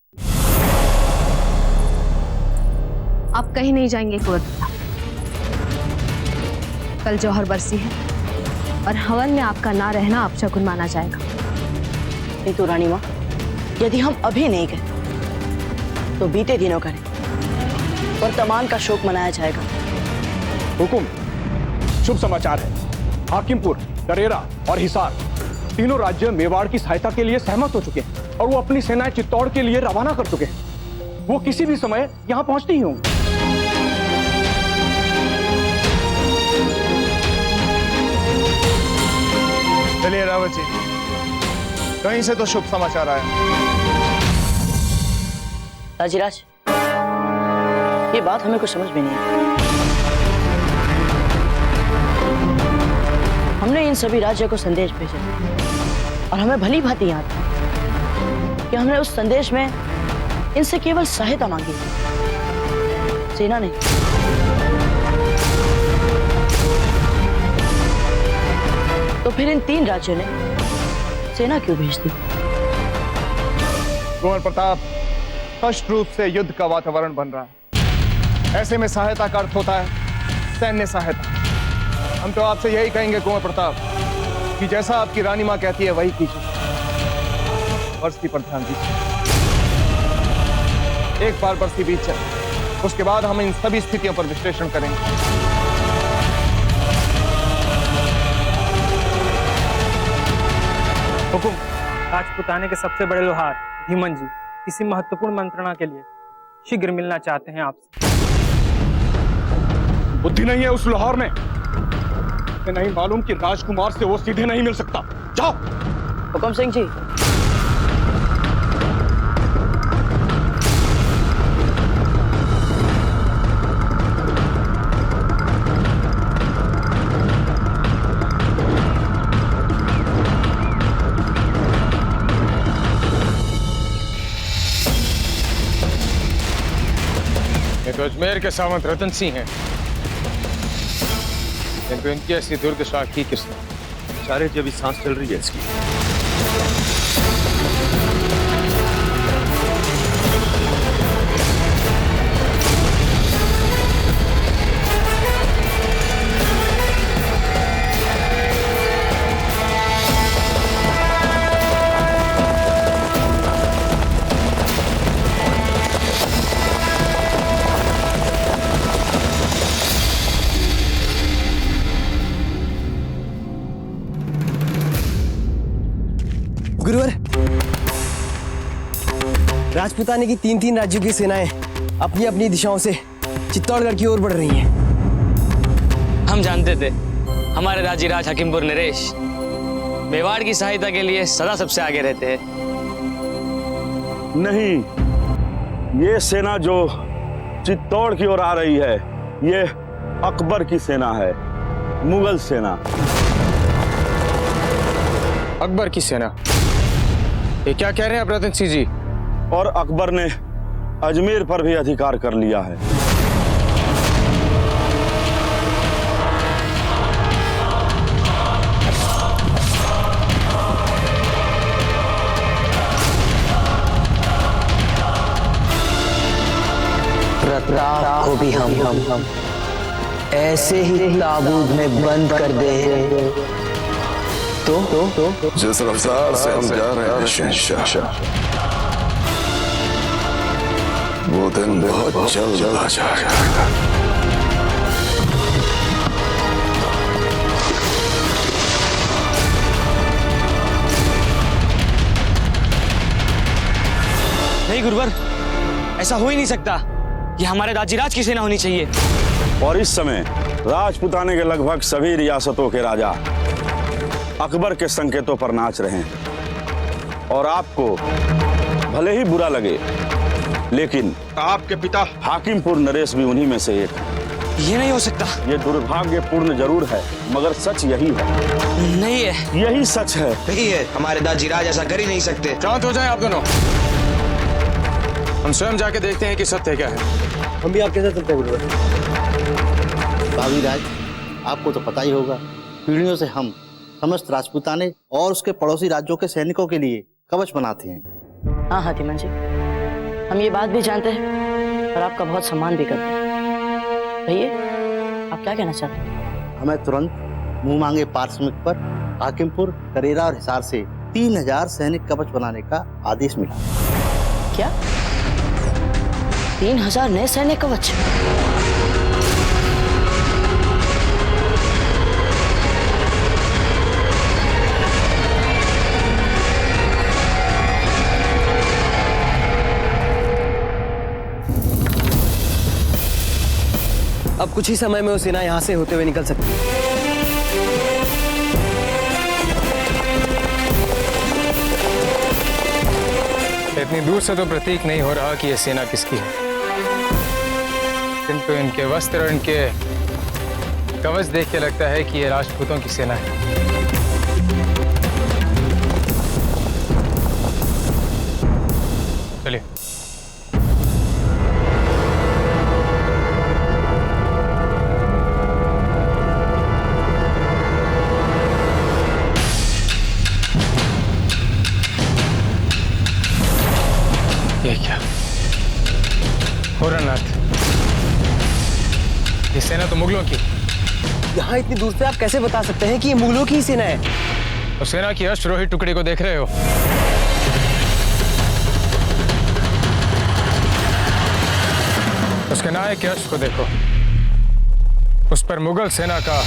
आप कहीं नहीं जाएंगे कुंवर प्रताप। कल जौहर बरसी है और हवन में आपका ना रहना अपशकुन माना जाएगा। किंतु रानी माँ, यदि हम अभी नहीं गए तो बीते दिनों करें, वर्तमान का शोक मनाया जाएगा। हुकुम, शुभ समाचार है। हाकिमपुर, दरेरा और हिसार तीनों राज्य मेवाड़ की सहायता के लिए सहमत हो चुके हैं और वो अपनी सेनाएं चित्तौड़ के लिए रवाना कर चुके हैं। वो किसी भी समय यहाँ पहुंचती ही होंगी। चलिए रावत जी, कहीं से तो शुभ समाचार आया। दाजीराज, ये बात हमें कुछ समझ में नहीं आई। हमने इन सभी राज्यों को संदेश भेजे और हमें भली भांति याद था कि हमने उस संदेश में इनसे केवल सहायता मांगी, सेना नहीं। तो फिर इन तीन राज्यों ने सेना क्यों भेज दी? कुंवर प्रताप, स्पष्ट रूप से युद्ध का वातावरण बन रहा है। ऐसे में सहायता का अर्थ होता है सैन्य सहायता। हम तो आपसे यही कहेंगे कुंवर प्रताप कि जैसा आपकी रानी मां कहती है वही कीजिए। बरसी पर ध्यान दीजिए। एक बार बरसी बीत जाए, उसके बाद हम इन सभी स्थितियों पर विश्लेषण करेंगे। हुकुम, राजपुताने के सबसे बड़े लोहार धीमन जी किसी महत्वपूर्ण मंत्रणा के लिए शीघ्र मिलना चाहते हैं आपसे। बुद्धि नहीं है उस लोहार में? नहीं मालूम कि राजकुमार से वो सीधे नहीं मिल सकता। जाओ। हुकुम सिंह जी। ये तो अजमेर के सावंत रतन सिंह हैं, किंतु इनकी ऐसी दुर्दशा की किसने? सारे जब सांस चल रही है इसकी। गुरुवर, राजपुताने की तीन तीन राज्यों की सेनाएं अपनी अपनी दिशाओं से चित्तौड़गढ़ की ओर बढ़ रही हैं। हम जानते थे हमारे राजीराज हकीमपुर नरेश मेवाड़ की सहायता के लिए सदा सबसे आगे रहते हैं। नहीं, ये सेना जो चित्तौड़ की ओर आ रही है, ये अकबर की सेना है, मुगल सेना। अकबर की सेना? ये क्या कह रहे हैं आप रतन सिंह जी? और अकबर ने अजमेर पर भी अधिकार कर लिया है। रत्न राख को भी हम ऐसे ही ताबूत में बंद कर दे तो जिस रफ्तार से हम जा रहे हैं शहंशाह, वो दिन बहुत जल्द आ जाएगा। नहीं गुरुवर, ऐसा हो ही नहीं सकता। ये हमारे राजीराज की सेना होनी चाहिए। और इस समय राजपुताने के लगभग सभी रियासतों के राजा अकबर के संकेतों पर नाच रहे हैं। और आपको भले ही बुरा लगे, लेकिन आपके पिता हाकिमपुर नरेश भी उन्हीं में से एक है। ये नहीं हो सकता। ये दुर्भाग्यपूर्ण जरूर है, मगर सच यही है। नहीं है, यही सच है। नहीं है, हमारे दाजीराज ऐसा कर ही नहीं सकते। शांत हो जाएं आप दोनों, हम स्वयं जाके देखते हैं कि सत्य क्या है। हम भी आपके साथ चलते हैं गुरुवर। भावी राज, आपको तो पता ही होगा, पीढ़ियों से हम समस्त राजपूताने और उसके पड़ोसी राज्यों के सैनिकों के लिए कवच बनाते हैं। हाँ हातिमन जी, हम ये बात भी जानते हैं और आपका बहुत सम्मान भी करते हैं। भैया, आप क्या कहना चाहते हैं? हमें तुरंत मुंह मांगे पारिश्रमिक पर हाकिमपुर, करेरा और हिसार से 3000 सैनिक कवच बनाने का आदेश मिला। क्या 3000 नए सैनिक कवच? अब कुछ ही समय में वो सेना यहाँ से होते हुए निकल सकती है। इतनी दूर से तो प्रतीक नहीं हो रहा कि यह सेना किसकी है, किंतु इनके वस्त्र और इनके कवच देख के लगता है कि यह राजपूतों की सेना है। चलिए। ये क्या? होरनाथ, ये सेना तो मुगलों की। यहाँ इतनी दूर से आप कैसे बता सकते हैं कि ये मुगलों की ही सेना है? तो सेना की अश्वरोही टुकड़ी को देख रहे हो? उसके नायक के अश्व को देखो, उस पर मुगल सेना का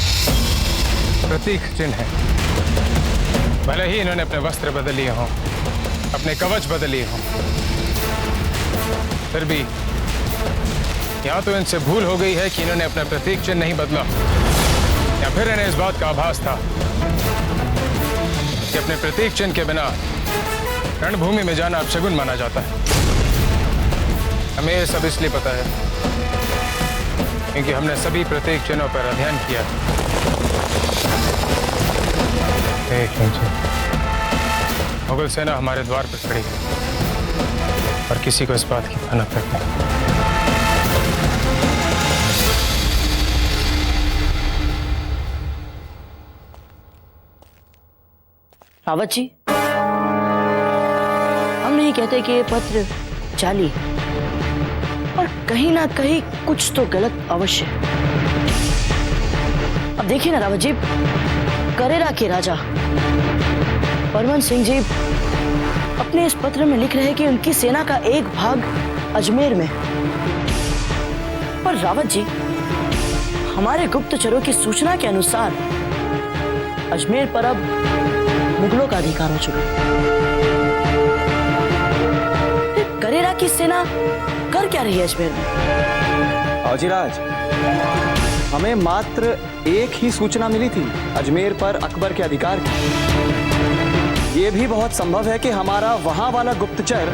प्रतीक चिन्ह है। भले ही इन्होंने अपने वस्त्र बदल लिए हों, अपने कवच बदल लिए हों, फिर भी या तो इनसे भूल हो गई है कि इन्होंने अपना प्रतीक चिन्ह नहीं बदला, या फिर इन्हें इस बात का आभास था कि अपने प्रतीक चिन्ह के बिना रणभूमि में जाना अपशगुन माना जाता है। हमें यह सब इसलिए पता है क्योंकि हमने सभी प्रतीक चिन्हों पर अध्ययन किया। मुगल सेना हमारे द्वार पर खड़ी है और किसी को इस बात की भनक नहीं। रावत जी, हम नहीं कहते कि ये पत्र जाली, और कहीं ना कहीं कुछ तो गलत अवश्य है। अब देखिए ना रावत जी, करेरा के राजा परमन सिंह जी अपने इस पत्र में लिख रहे हैं कि उनकी सेना का एक भाग अजमेर में। पर रावत जी, हमारे गुप्तचरों की सूचना के अनुसार अजमेर पर अब मुगलों का अधिकार हो चुका है। करेरा की सेना कर क्या रही है अजमेर में? औजीराज, हमें मात्र एक ही सूचना मिली थी अजमेर पर अकबर के अधिकार की। ये भी बहुत संभव है कि हमारा वहां वाला गुप्तचर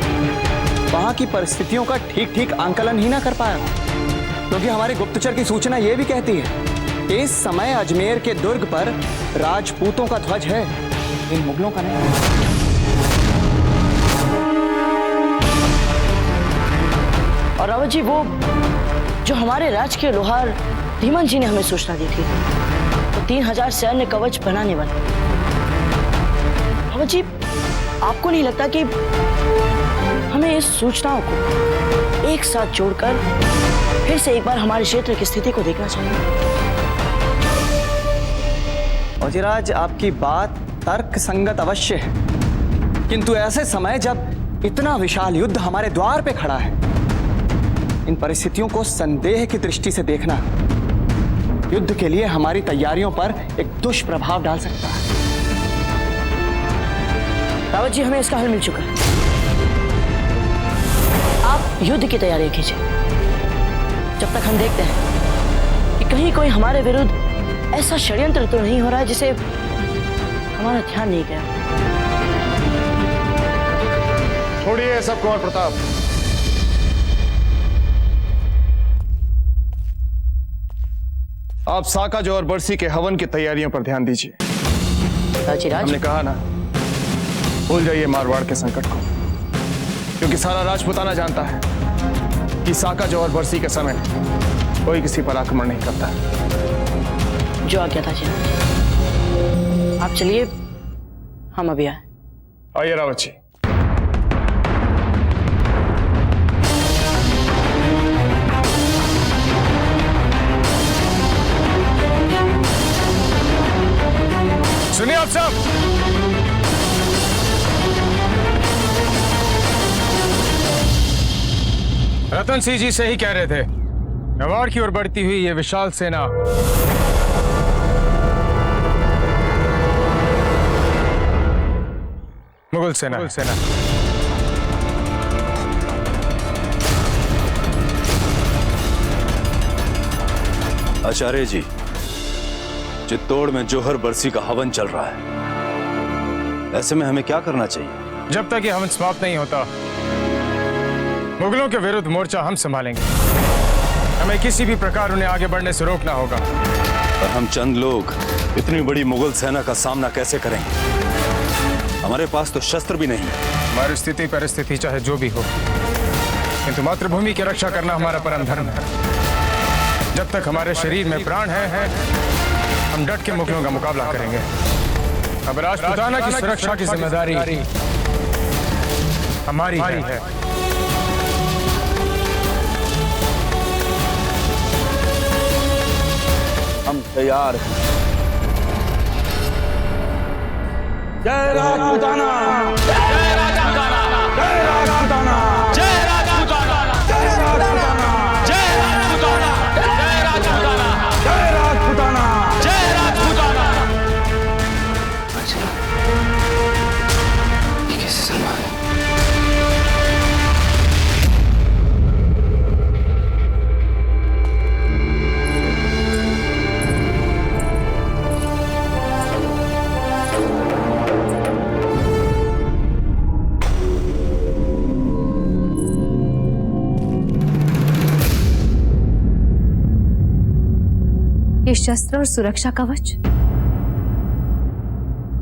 वहां की परिस्थितियों का ठीक ठीक आंकलन ही ना कर पाया, क्योंकि हमारे गुप्तचर की सूचना ये भी कहती है कि इस समय अजमेर के दुर्ग पर राजपूतों का ध्वज है, इन मुगलों का नहीं। और रावत जी, वो जो हमारे राज के लोहार धीमन जी ने हमें सूचना दी थी, तो 3000 सैन्य कवच बनाने वाले। रावत जी, आपको नहीं लगता कि हमें इस सूचनाओं को एक साथ जोड़कर फिर से एक बार हमारे क्षेत्र की स्थिति को देखना चाहिए। फौजीराज, आपकी बात तर्क संगत अवश्य है, किंतु ऐसे समय जब इतना विशाल युद्ध हमारे द्वार पे खड़ा है, इन परिस्थितियों को संदेह की दृष्टि से देखना युद्ध के लिए हमारी तैयारियों पर एक दुष्प्रभाव डाल सकता है। रावत जी, हमें इसका हल मिल चुका है। आप युद्ध की तैयारी कीजिए जब तक हम देखते हैं कि कहीं कोई हमारे विरुद्ध ऐसा षड्यंत्र तो नहीं हो रहा है जिसे हमारा ध्यान नहीं गया। छोड़िए सब कुंवर प्रताप। आप साकाज और बरसी के हवन की तैयारियों पर ध्यान दीजिए। हमने कहा ना, भूल जाइए मारवाड़ के संकट को, क्योंकि सारा राजपुताना जानता है कि साकाज और बरसी के समय कोई किसी पर आक्रमण नहीं करता। जो आज्ञा था जी। आप चलिए, हम अभी आए। आइए रावत जी। सुनिए आप सब, रतन सिंह जी से ही कह रहे थे, मेवाड़ की ओर बढ़ती हुई ये विशाल सेना मुगल सेना। आचार्य जी, चित्तौड़ में जोहर बरसी का हवन चल रहा है, ऐसे में हमें क्या करना चाहिए? जब तक ये हवन समाप्त नहीं होता, मुगलों के विरुद्ध मोर्चा हम संभालेंगे। हमें किसी भी प्रकार उन्हें आगे बढ़ने से रोकना होगा। पर हम चंद लोग इतनी बड़ी मुगल सेना का सामना कैसे करेंगे? हमारे पास तो शस्त्र भी नहीं। हमारी स्थिति परिस्थिति चाहे जो भी हो, किंतु मातृभूमि की रक्षा करना हमारा परम धर्म है। जब तक हमारे शरीर में प्राण है, हम डट के मुगलों का मुकाबला करेंगे। अब राजपुताना की सुरक्षा की जिम्मेदारी हमारी है। हम तैयार हैं। जय राजपुताना, जय राजपुताना, जय राजपुताना, जय राजपुताना, जय राजपुताना, जय राजपुताना, जय राजपुताना, जय राजपुताना, जय राजपुताना। ये कैसे संभव है? ये शस्त्र और सुरक्षा कवच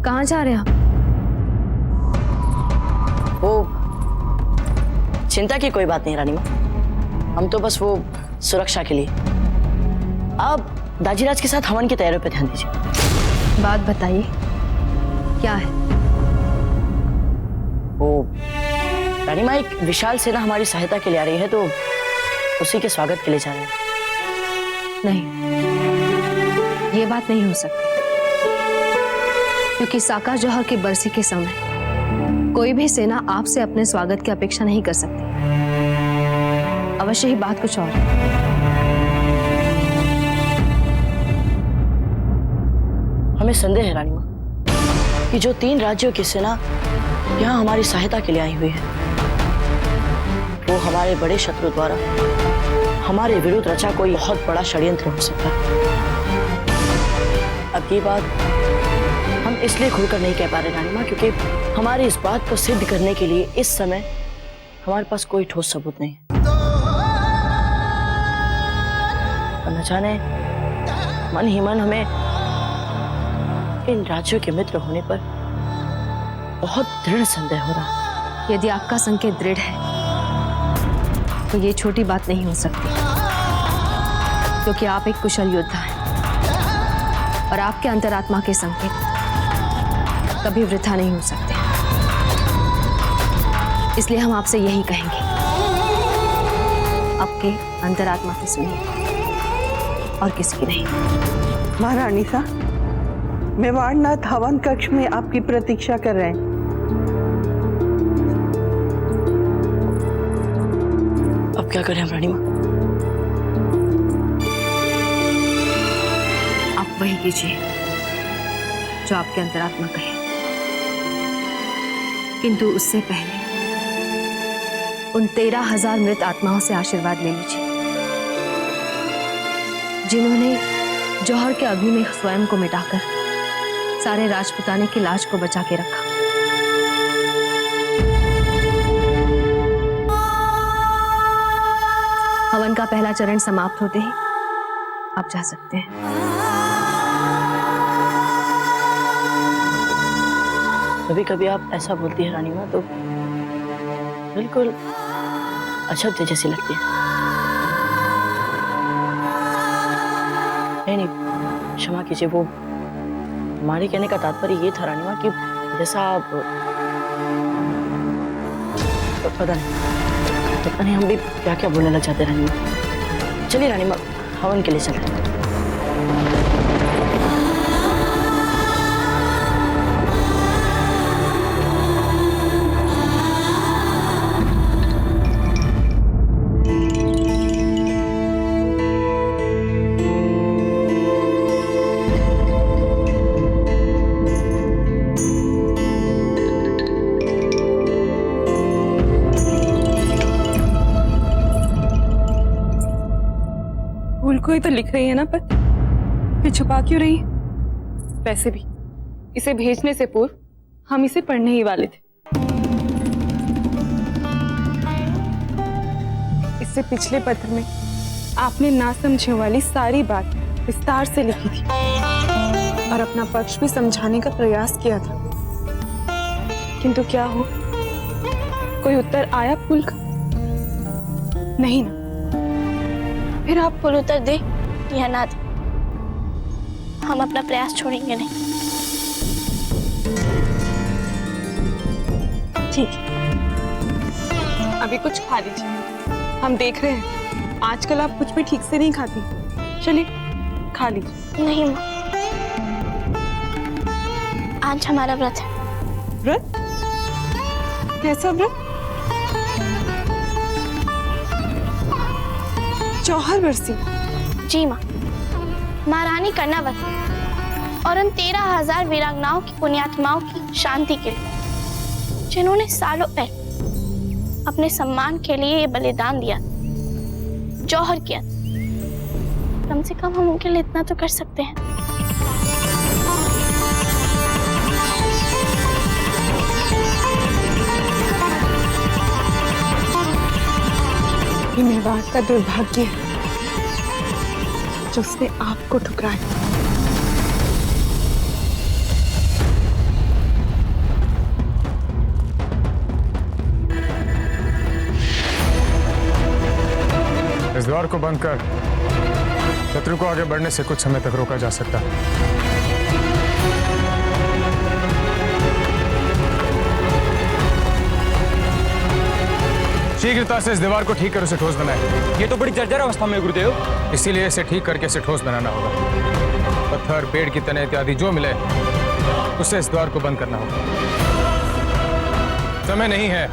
कहाँ जा रहे हैं हम? वो चिंता की कोई बात नहीं रानी माँ, हम तो बस वो सुरक्षा के लिए। आप दाजीराज के साथ हवन की तैयारियों पर ध्यान दीजिए। बात बताइए, क्या है? वो रानी माँ, एक विशाल सेना हमारी सहायता के लिए आ रही है, तो उसी के स्वागत के लिए जा रहे हैं। नहीं, ये बात नहीं हो सकती, क्योंकि साका जौहर की बरसी के समय कोई भी सेना आपसे अपने स्वागत की अपेक्षा नहीं कर सकती। अवश्य ही बात कुछ और है। हमें संदेह है रानी माँ कि जो 3 राज्यों की सेना यहाँ हमारी सहायता के लिए आई हुई है, वो हमारे बड़े शत्रु द्वारा हमारे विरुद्ध रचा कोई बहुत बड़ा षड्यंत्र हो सकता है। अब ये बात हम इसलिए खुलकर नहीं कह पा रहे रानी माँ, क्योंकि हमारी इस बात को सिद्ध करने के लिए इस समय हमारे पास कोई ठोस सबूत नहीं है। और न जाने मन ही मन हमें इन राज्यों के मित्र होने पर बहुत दृढ़ संदेह हो रहा। यदि आपका संकेत दृढ़ है तो ये छोटी बात नहीं हो सकती, क्योंकि आप एक कुशल योद्धा हैं और आपके अंतरात्मा के संकेत कभी वृथा नहीं हो सकते। इसलिए हम आपसे यही कहेंगे, आपके अंतरात्मा की सुनिए और किसी की नहीं। महारानी सा, मेवाड़नाथ हवन कक्ष में आपकी प्रतीक्षा कर रहे हैं। अब क्या करें रानी माँ? आप वही कीजिए जो आपके अंतरात्मा कहे, किंतु उससे पहले उन 13,000 मृत आत्माओं से आशीर्वाद ले लीजिए जिन्होंने जौहर के अग्नि में स्वयं को मिटाकर सारे राजपुताने की लाज को बचा के रखा। हवन का पहला चरण समाप्त होते ही आप जा सकते हैं। कभी कभी आप ऐसा बोलती है रानी माँ तो बिल्कुल अशब्द जैसी लगती है। नहीं, क्षमा कीजिए, वो हमारे कहने का तात्पर्य ये था रानी माँ कि जैसा आप पता नहीं हम भी क्या क्या बोलने लग जाते रानी माँ। चलिए रानी माँ, हवन के लिए चलते हैं। कोई तो लिख रही है ना, पर फिर छुपा क्यों रही है? वैसे भी इसे भेजने से पूर्व हम इसे पढ़ने ही वाले थे। इससे पिछले पत्र में आपने ना समझने वाली सारी बात विस्तार से लिखी थी और अपना पक्ष भी समझाने का प्रयास किया था, किंतु क्या हो, कोई उत्तर आया फूल का? नहीं ना। फिर आप फुल उत्तर दे या ना दे, हम अपना प्रयास छोड़ेंगे नहीं। ठीक है, अभी कुछ खा लीजिए। हम देख रहे हैं आजकल आप कुछ भी ठीक से नहीं खाती। चलिए खा लीजिए। नहीं माँ, आज हमारा व्रत है। व्रत? कैसा व्रत? जौहर बरसी? जी माँ, महारानी कर्णावत और उन 13,000 वीरांगनाओं की पुण्यात्माओं की शांति के लिए, जिन्होंने सालों पहले अपने सम्मान के लिए ये बलिदान दिया, जौहर किया। कम से कम हम उनके लिए इतना तो कर सकते हैं। ये मेवाड़ का दुर्भाग्य है जो उसने आपको ठुकराया। इस द्वार को बंद कर शत्रु को आगे बढ़ने से कुछ समय तक रोका जा सकता है। शीघ्रता से इस दीवार को ठीक कर उसे ठोस बनाए। ये तो बड़ी जर्जर अवस्था में गुरुदेव। इसीलिए इसे ठीक करके इसे ठोस बनाना होगा। पत्थर, पेड़ की तने इत्यादि जो मिले उसे इस द्वार को बंद करना होगा। समय नहीं है,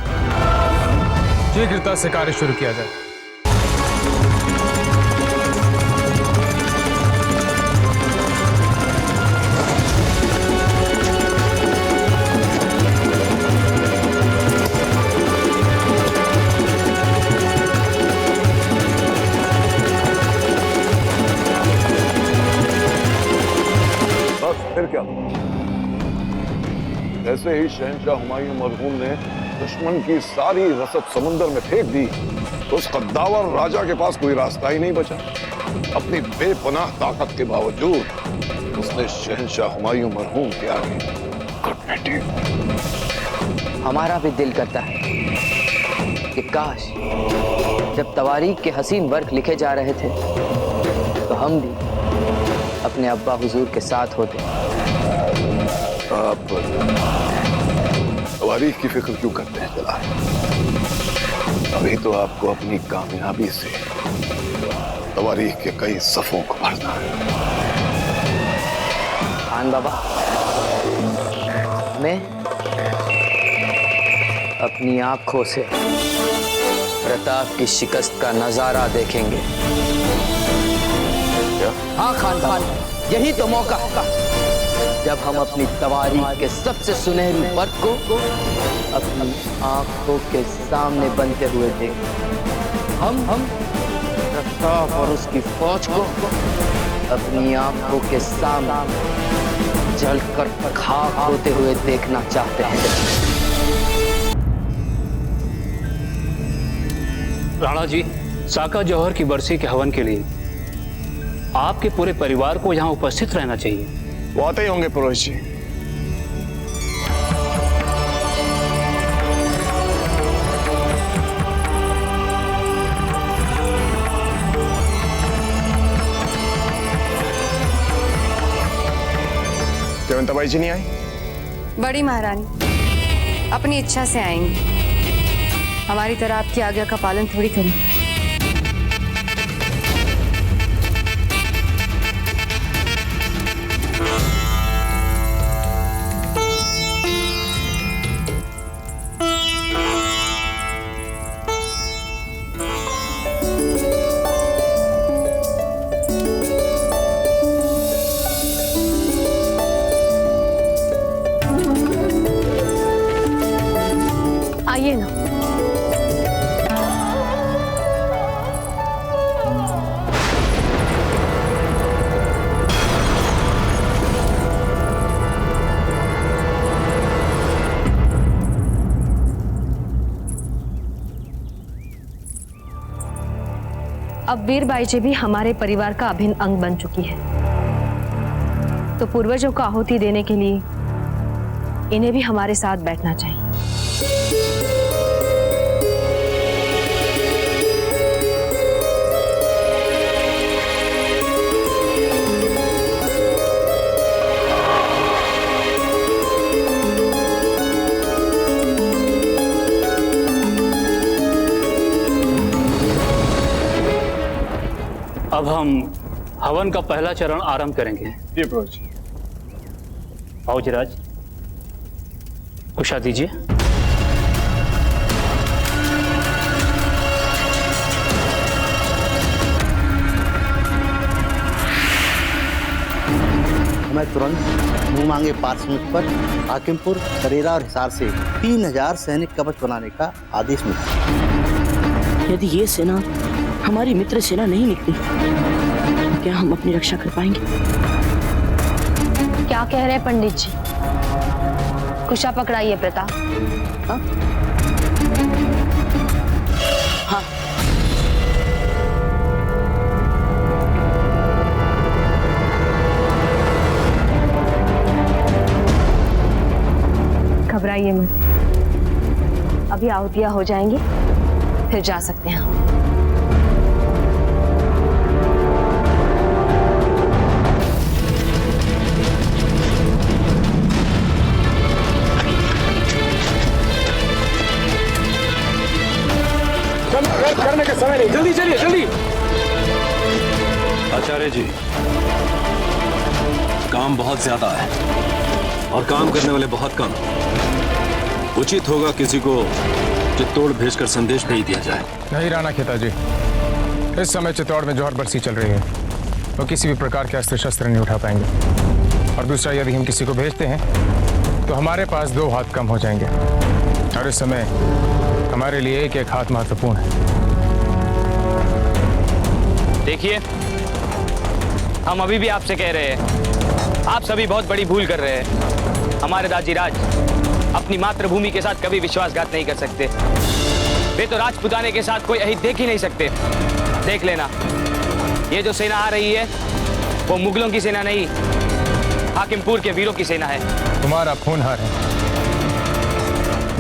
शीघ्रता से कार्य शुरू किया जाए। फिर क्या? जैसे ही शहंशाह हुमायूं मरहूम ने दुश्मन की सारी रसद समुद्र में फेंक दी तो उस कद्दावर राजा के पास कोई रास्ता ही नहीं बचा। अपनी बेपनाह ताकत के बावजूद उसने शहंशाह हुमायूं मरहूम के आगे घुटने। हमारा भी दिल करता है कि काश जब तवारीख के हसीन वर्क लिखे जा रहे थे तो हम भी अपने अब्बा हुजूर के साथ होते। आप तवारीख की फिक्र क्यों करते हैं जलाल? अभी तो आपको अपनी कामयाबी से तवारीख के कई सफों को भरना है। खान बाबा, मैं अपनी आंखों से प्रताप की शिकस्त का नजारा देखेंगे। हाँ खान खान, यही तो मौका होगा जब हम अपनी तवारीख के सबसे सुनहरी पर्व को अपनी आंखों के सामने बनते हुए देखें। हम प्रताप और उसकी फौज को अपनी आंखों के सामने जलकर खाक होते हुए देखना चाहते हैं। राणा जी, साका जौहर की बरसी के हवन के लिए आपके पूरे परिवार को यहाँ उपस्थित रहना चाहिए। वो आते ही होंगे पुरोहित जी। जयवंताबाई जी नहीं आई? बड़ी महारानी अपनी इच्छा से आएंगी, हमारी तरह आपकी आज्ञा का पालन थोड़ी करें। आइए ना। अब वीरबाई जी भी हमारे परिवार का अभिन्न अंग बन चुकी है, तो पूर्वजों को आहुति देने के लिए इन्हें भी हमारे साथ बैठना चाहिए। अब हम हवन का पहला चरण आरंभ करेंगे। जी प्रभु जी। आओ जिराज, कुशा दीजिए। हमें तुरंत मुंह मांगे पार्श्वनाथ पर हाकिमपुर, करेरा और हिसार से 3000 सैनिक कवच बनाने का आदेश मिला। यदि ये सेना हमारी मित्र सेना नहीं निकली, तो क्या हम अपनी रक्षा कर पाएंगे? क्या कह रहे हैं पंडित जी? कुशा पकड़ाइए प्रताप। हाँ? हाँ। घबराइए मत, अभी आहुतियां हो जाएंगी, फिर जा सकते हैं। करने का समय नहीं, जल्दी चलिए जल्दी। आचार्य जी, काम बहुत ज्यादा है और काम करने वाले बहुत कम। उचित होगा किसी को चित्तौड़ भेजकर संदेश भेज दिया जाए। नहीं राणा खेता जी, इस समय चित्तौड़ में जौहर बरसी चल रही है, वो किसी भी प्रकार के अस्त्र शस्त्र नहीं उठा पाएंगे। और दूसरा, यदि हम किसी को भेजते हैं तो हमारे पास 2 हाथ कम हो जाएंगे, और इस समय हमारे लिए एक हाथ महत्वपूर्ण है। देखिए, हम अभी भी आपसे कह रहे हैं, आप सभी बहुत बड़ी भूल कर रहे हैं। हमारे दाजीराज अपनी मातृभूमि के साथ कभी विश्वासघात नहीं कर सकते। वे तो राजपुताने के साथ कोई अहित देख ही नहीं सकते। देख लेना, ये जो सेना आ रही है वो मुगलों की सेना नहीं, हाकिमपुर के वीरों की सेना है। तुम्हारा खूनहार है,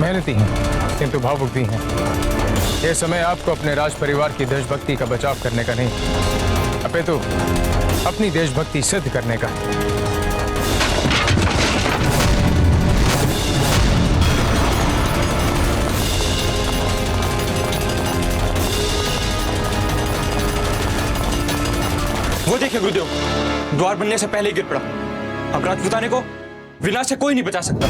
मेहनती है, किंतु भावुक भी है। ये समय आपको अपने राज परिवार की देशभक्ति का बचाव करने का नहीं, अपितु अपनी देशभक्ति सिद्ध करने का है। वो देखिए गुरुदेव, द्वार बनने से पहले ही गिर पड़ा। अब राजपूताने को विनाश से कोई नहीं बचा सकता।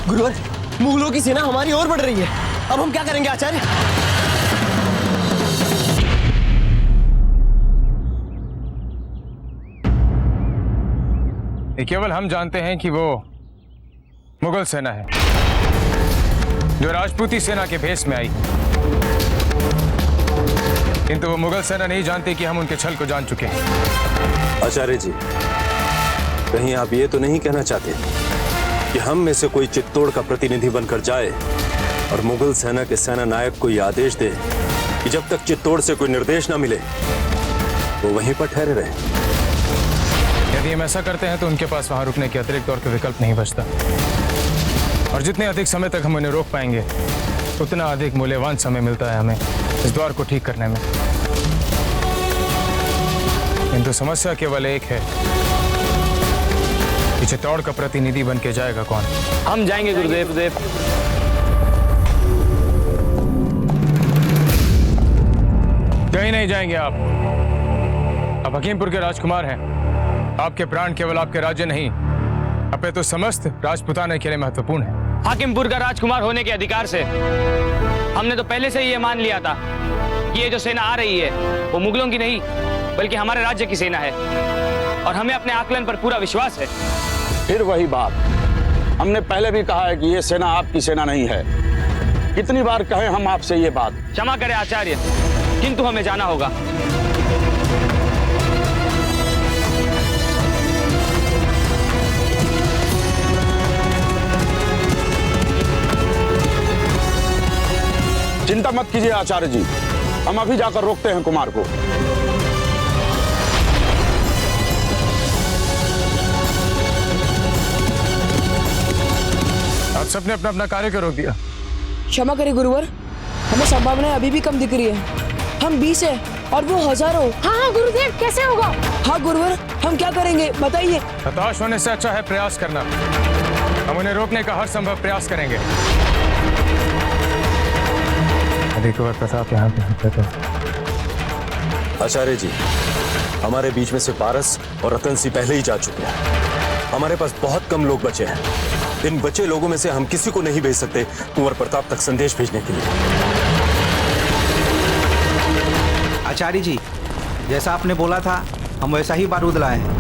गुरुवर, मुगलों की सेना हमारी ओर बढ़ रही है। अब हम क्या करेंगे आचार्य? ये केवल हम जानते हैं कि वो मुगल सेना है जो राजपूती सेना के भेष में आई, किंतु वो मुगल सेना नहीं जानती कि हम उनके छल को जान चुके हैं। आचार्य जी, कहीं आप ये तो नहीं कहना चाहते कि हम में से कोई चित्तौड़ का प्रतिनिधि बनकर जाए और मुगल सेना के सेना नायक को यह आदेश दे कि जब तक चित्तौड़ से कोई निर्देश ना मिले वो वहीं पर ठहरे रहे? यदि हम ऐसा करते हैं तो उनके पास वहां रुकने के अतिरिक्त और कोई विकल्प नहीं बचता, और जितने अधिक समय तक हम उन्हें रोक पाएंगे उतना अधिक मूल्यवान समय मिलता है हमें इस द्वार को ठीक करने में। किंतु समस्या केवल एक है कि चित्तौड़ का प्रतिनिधि बन के जाएगा कौन? हम जाएंगे गुरुदेव। कहीं नहीं जाएंगे आप हकीमपुर के राजकुमार हैं। आपके प्राण केवल आपके राज्य नहीं अपितु समस्त राजपूताने के लिए महत्वपूर्ण है। हाकिमपुर का राजकुमार होने के अधिकार से हमने तो पहले से ही ये मान लिया था कि ये जो सेना आ रही है वो मुगलों की नहीं बल्कि हमारे राज्य की सेना है, और हमें अपने आकलन पर पूरा विश्वास है। फिर वही बात, हमने पहले भी कहा है कि ये सेना आपकी सेना नहीं है। कितनी बार कहें हम आपसे ये बात? क्षमा करें आचार्य, किंतु हमें जाना होगा। चिंता मत कीजिए आचार्य जी, हम अभी जाकर रोकते हैं कुमार को। आप सबने अपना अपना कार्य क्यों रोक दिया? क्षमा करें गुरुवर, हमें संभावनाएं अभी भी कम दिख रही है। हम 20 है और वो हजारों। हाँ गुरुदेव, कैसे होगा? हाँ गुरुवर, हम क्या करेंगे बताइए। हताश होने से अच्छा है प्रयास करना। हम उन्हें रोकने का हर संभव प्रयास करेंगे। अभी कुंवर प्रताप यहाँ पे। आचार्य जी, हमारे बीच में से पारस और रतन सिंह पहले ही जा चुके हैं। हमारे पास बहुत कम लोग बचे हैं। इन बचे लोगों में से हम किसी को नहीं भेज सकते कुंवर प्रताप तक संदेश भेजने के लिए। आचार्य जी, जैसा आपने बोला था हम वैसा ही बारूद लाए हैं।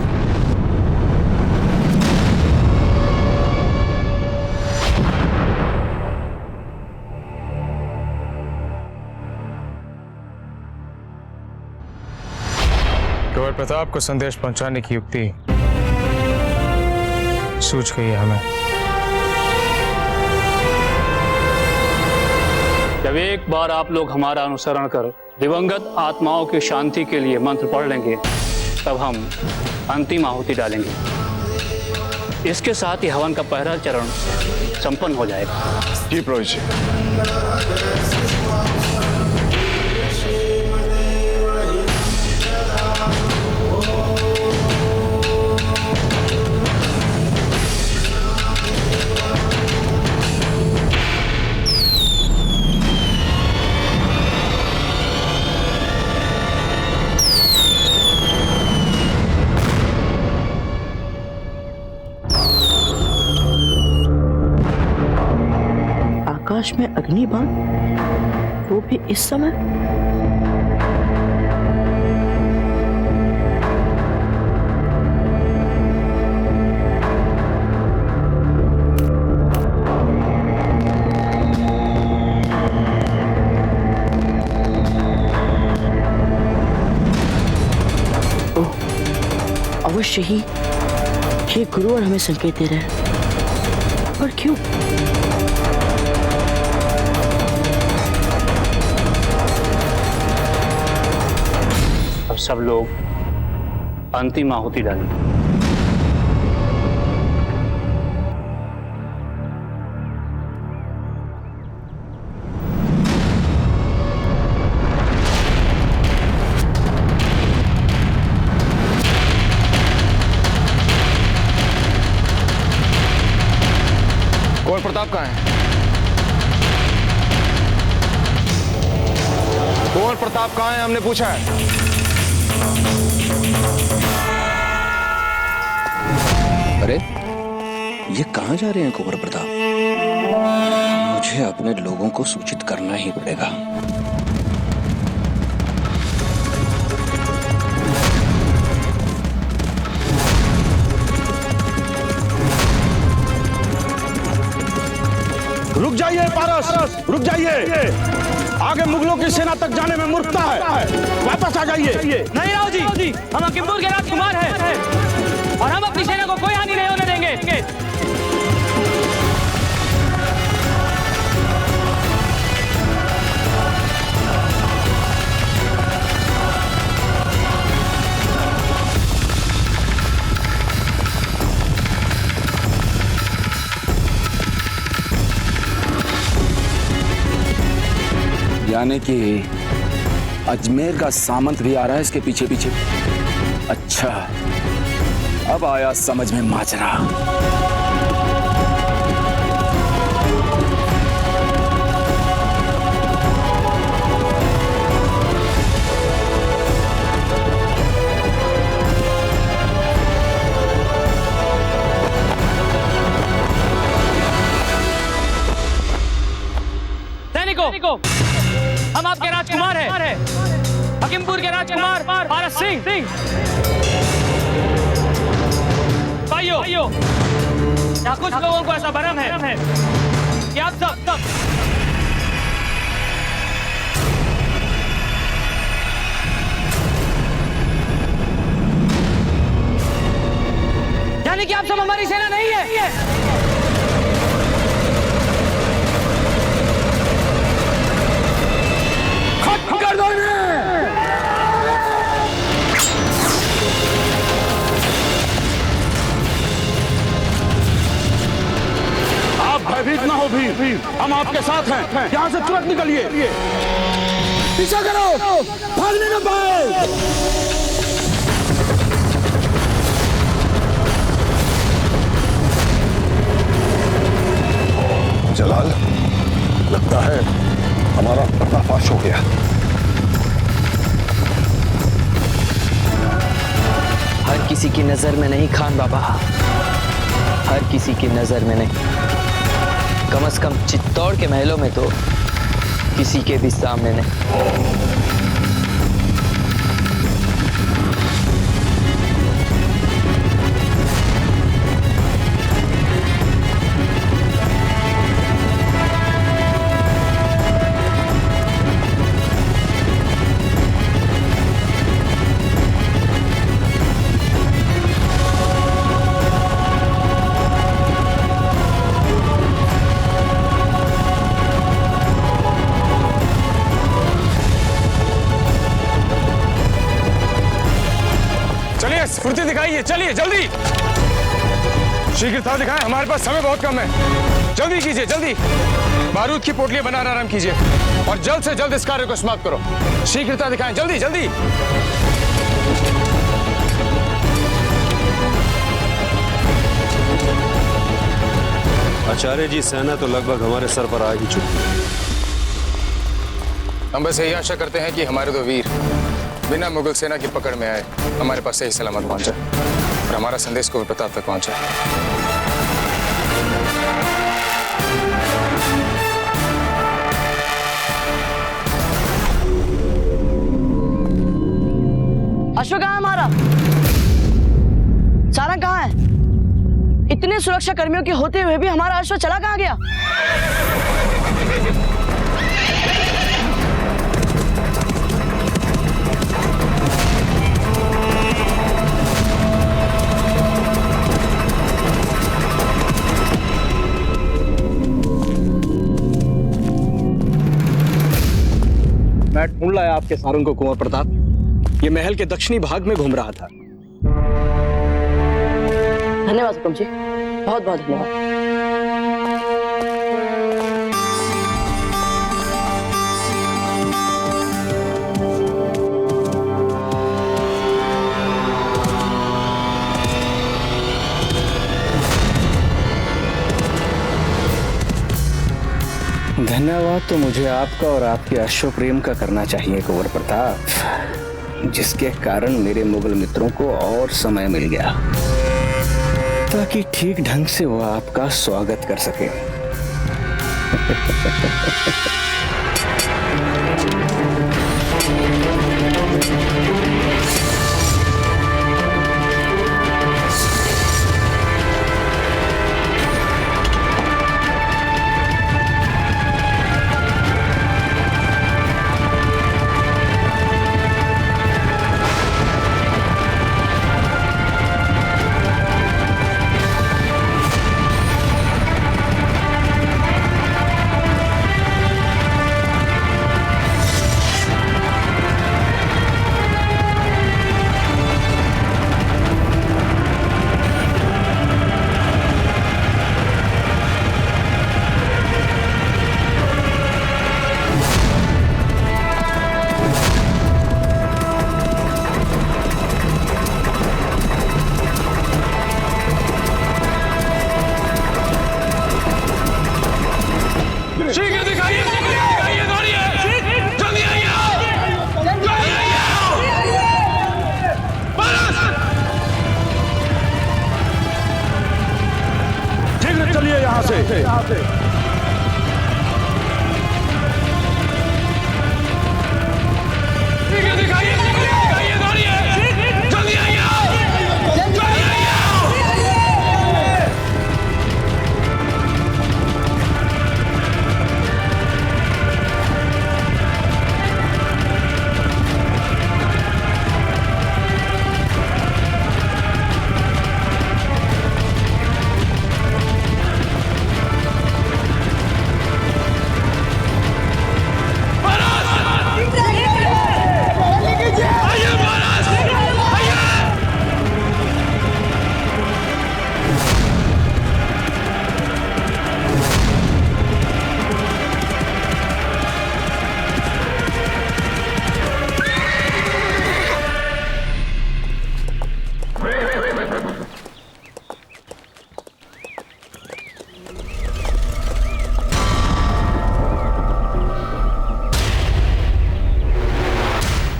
कुंवर प्रताप को संदेश पहुंचाने की युक्ति सूझ गई है हमें। जब एक बार आप लोग हमारा अनुसरण कर दिवंगत आत्माओं की शांति के लिए मंत्र पढ़ लेंगे तब हम अंतिम आहुति डालेंगे। इसके साथ ही हवन का पहला चरण संपन्न हो जाएगा। जी पुरोहित जी। आकाश में अग्निबाण, वो भी इस समय। ओह, अवश्य ही ये गुरुवर हमें संकेत दे रहे हैं। पर क्यों? सब लोग अंतिम आहुति डालें। कुंवर प्रताप कहाँ है? कुंवर प्रताप कहाँ है हमने पूछा है। अरे ये कहाँ जा रहे हैं कुंवर प्रताप? मुझे अपने लोगों को सूचित करना ही पड़ेगा। रुक जाइए पारस, रुक जाइए। आगे मुगलों की सेना तक जाने में मूर्खता है। वापस आ जाइए। नहीं राव जी, हम हकीमपुर के राजकुमार हैं और हम अपनी सेना को कोई हानि नहीं होने देंगे। यानी कि अजमेर का सामंत भी आ रहा है इसके पीछे पीछे। अच्छा, अब आया समझ में माजरा। सैनिकों, हम आपके राजकुमार हैं, हकीमपुर के राजकुमार पारस सिंह। भाइयों, यहाँ कुछ लोगों को ऐसा भ्रम है कि आप सब यानी कि आप सब हमारी सेना नहीं है। कर दो आप भयभीत ना हो भी, हम आपके साथ हैं। यहाँ से तुरंत निकलिए। पीछा करो, भागने न पाए। जलाल, लगता है हमारा पर्दाफाश हो गया। हर किसी की नजर में नहीं खान बाबा, हर किसी की नजर में नहीं, कम से कम चित्तौड़ के महलों में तो किसी के भी सामने नहीं। फुर्ती दिखाइए, चलिए जल्दी, शीघ्रता दिखाएं, हमारे पास समय बहुत कम है। जल्दी कीजिए, जल्दी बारूद की पोटलियां बनाना आरंभ कीजिए और जल्द से जल्द इस कार्य को समाप्त करो। शीघ्रता दिखाएं, जल्दी जल्दी। आचार्य जी, सेना तो लगभग हमारे सर पर आ ही चुकी है। हम बस यही आशा करते हैं कि हमारे दो वीर बिना मुगल सेना की पकड़ में आए हमारे पास सही सलामत पहुंचे और हमारा संदेश को प्रताप तक पहुंचे। अश्व कहाँ है हमारा? सारंग कहाँ है? इतने सुरक्षा कर्मियों के होते हुए भी हमारा अश्व चला कहाँ गया? मैं ढूंढ लाया आपके सारंग को कुंवर प्रताप। ये महल के दक्षिणी भाग में घूम रहा था। धन्यवाद हुकुम जी, बहुत बहुत धन्यवाद। धन्यवाद तो मुझे आपका और आपके अश्व प्रेम का करना चाहिए कुंवर प्रताप, जिसके कारण मेरे मुगल मित्रों को और समय मिल गया ताकि ठीक ढंग से वो आपका स्वागत कर सके। चलिए यहाँ से।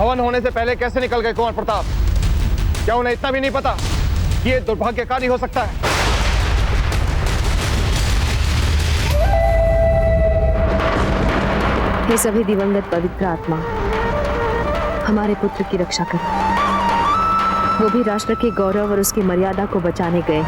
हवन होने से पहले कैसे निकल गए कुंवर प्रताप? क्या उन्हें इतना भी नहीं पता कि ये दुर्भाग्यकारी हो सकता है? हे सभी दिवंगत पवित्र आत्मा, हमारे पुत्र की रक्षा करो। वो भी राष्ट्र के गौरव और उसकी मर्यादा को बचाने गए।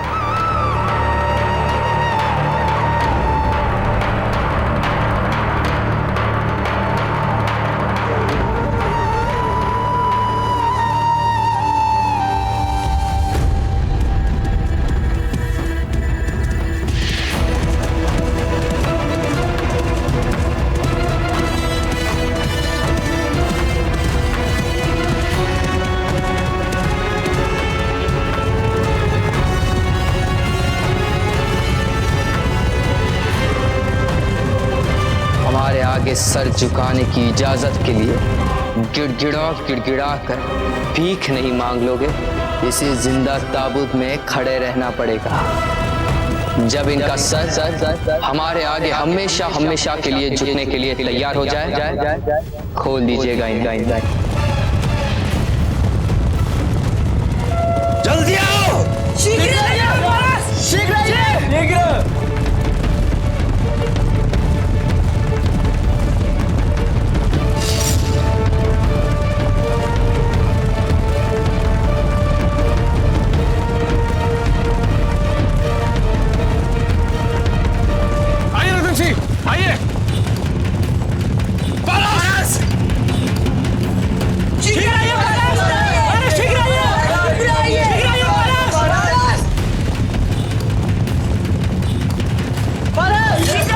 आगे सर झुकाने की इजाजत के लिए गिड़गिड़ा कर भीख नहीं मांग लोगे। इसे जिंदा ताबूत में खड़े रहना पड़ेगा। जब इनका सर हमारे आगे हमेशा हमेशा के लिए झुकने के लिए तैयार हो जाए, खोल दीजिएगा इनका। जल्दी आओ। शीघ्र आइए।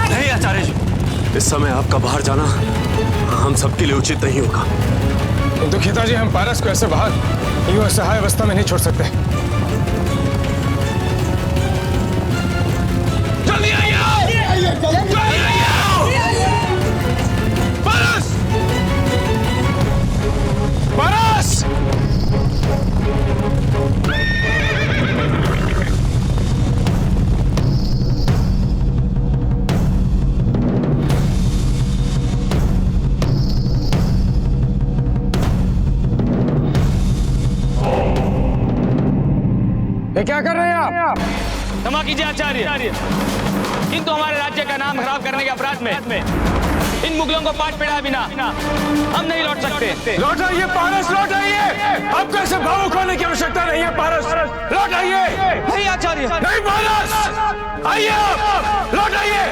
नहीं आचार्य जी, इस समय आपका बाहर जाना हम सबके लिए उचित नहीं होगा। दुखिता जी, हम पारस को ऐसे बाहर यूं असहाय अवस्था में नहीं छोड़ सकते। जल्दी आइए। पारस! पारस! ये क्या कर रहे हैं आप? क्षमा कीजिए आचार्य, किंतु हमारे राज्य का नाम खराब करने के अपराध में इन मुगलों को पाट पिढ़ाए बिना हम नहीं लौट सकते। लौट आइए पारस, लौट आइए। आपको ऐसे भावुक होने की आवश्यकता नहीं है पारस, लौट आइए। नहीं आचार्य, नहीं पारस, आइए आप, लौट आइए।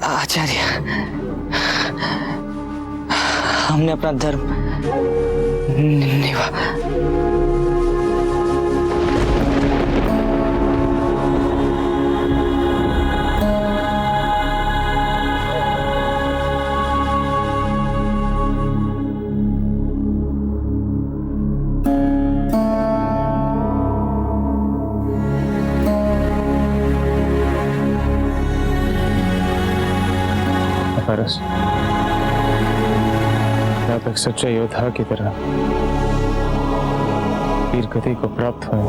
आचार्य, हमने अपना धर्म निभा। पारस, आप एक सच्चे योद्धा की तरह वीर गति को प्राप्त हुए।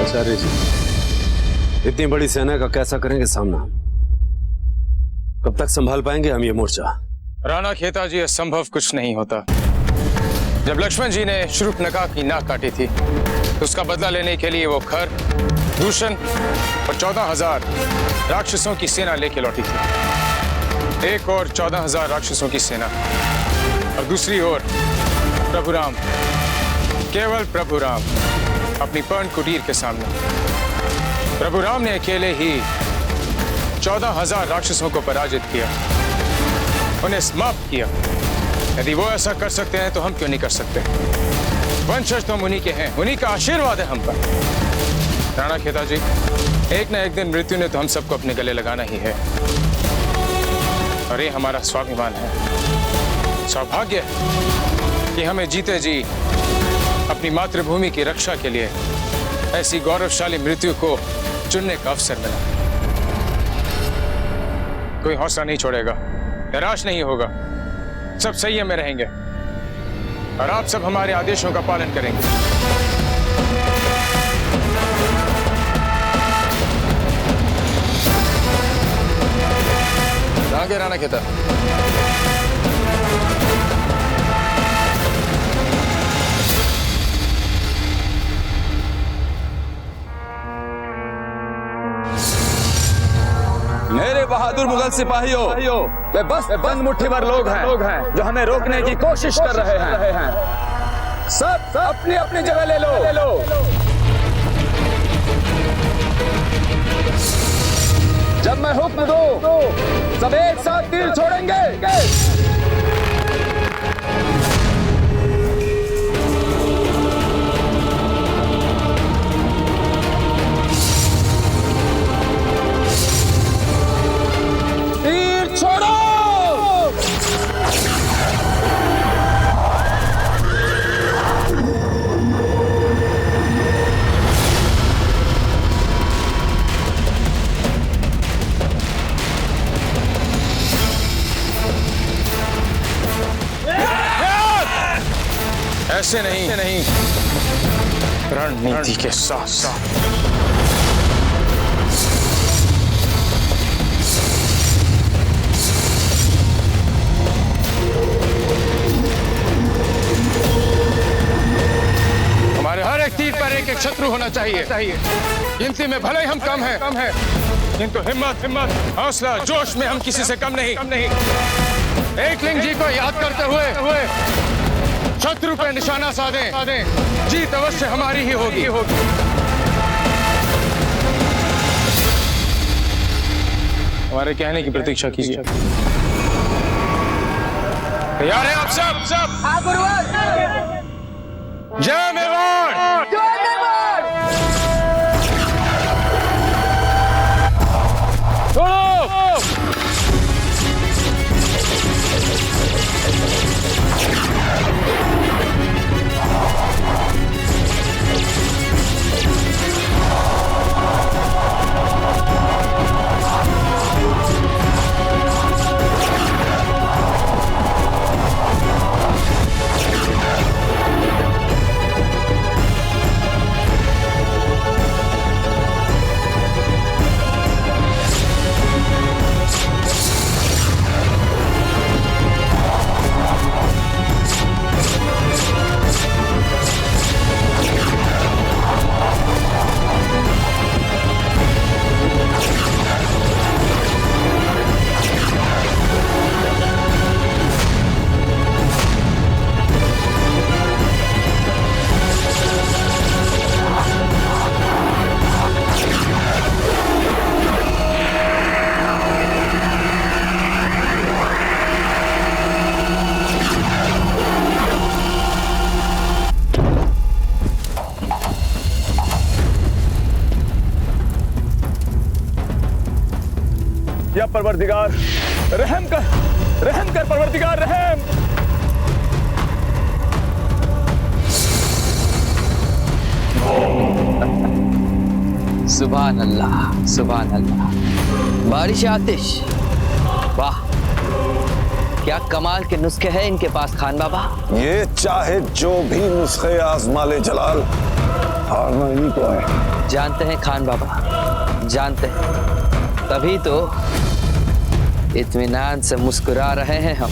आचार्य जी, इतनी बड़ी सेना का कैसा करेंगे सामना? कब तक संभाल पाएंगे हम ये मोर्चा? राणा खेता जी, असंभव कुछ नहीं होता। जब लक्ष्मण जी ने शूर्पणखा की नाक काटी थी तो उसका बदला लेने के लिए वो खर, दूषण और 14,000 राक्षसों की सेना लेके लौटी थी। एक और 14,000 राक्षसों की सेना और दूसरी ओर प्रभु राम, केवल प्रभु राम अपनी पर्ण कुटीर के सामने। प्रभु राम ने अकेले ही 14,000 राक्षसों को पराजित किया, उन्हें समाप्त किया। यदि वो ऐसा कर सकते हैं तो हम क्यों नहीं कर सकते? वंशज तो उन्हीं के हैं, उन्हीं का आशीर्वाद है हम पर। राणा खेता जी, एक न एक दिन मृत्यु ने तो हम सबको अपने गले लगाना ही है, और ये हमारा स्वाभिमान है। सौभाग्य है कि हमें जीते जी अपनी मातृभूमि की रक्षा के लिए ऐसी गौरवशाली मृत्यु को चुनने का अवसर मिला। कोई हौसला नहीं छोड़ेगा, निराश नहीं होगा, सब संयम में रहेंगे और आप सब हमारे आदेशों का पालन करेंगे। कहाँ गए राणा खेता? मेरे बहादुर मुगल सिपाहियों, वे बस बंद मुट्ठी भर लोग हैं जो हमें रोकने की कोशिश कर रहे हैं। सब अपनी अपनी जगह ले लो। जब मैं हुक्म दूं, सब एक साथ तीर छोड़ेंगे। तीर छोड़ो। ऐसे नहीं, रणनीति के साथ साथ। हमारे हर एक तीर पर एक एक शत्रु होना चाहिए। गिनती में भले ही हम कम हैं, किंतु हिम्मत, हौसला, जोश में हम किसी से कम नहीं। एकलिंग जी को याद करते हुए शत्रु पे निशाना साधें, जीत अवश्य हमारी ही होगी। हमारे कहने की प्रतीक्षा कीजिए। तैयार हैं आप सब? हाँ गुरुवर। जय मेवाड़! जय मेवाड़! छोड़ो! या परवरदिगार रहम कर परवरदिगार रहम। सुभान अल्लाह। बारिश आतिश, वाह क्या कमाल के नुस्खे हैं इनके पास खान बाबा। ये चाहे जो भी नुस्खे आजमा ले जलाल, हारना इन्हीं को है। जानते हैं खान बाबा, जानते हैं, तभी तो इत्मीनान से मुस्कुरा रहे हैं हम।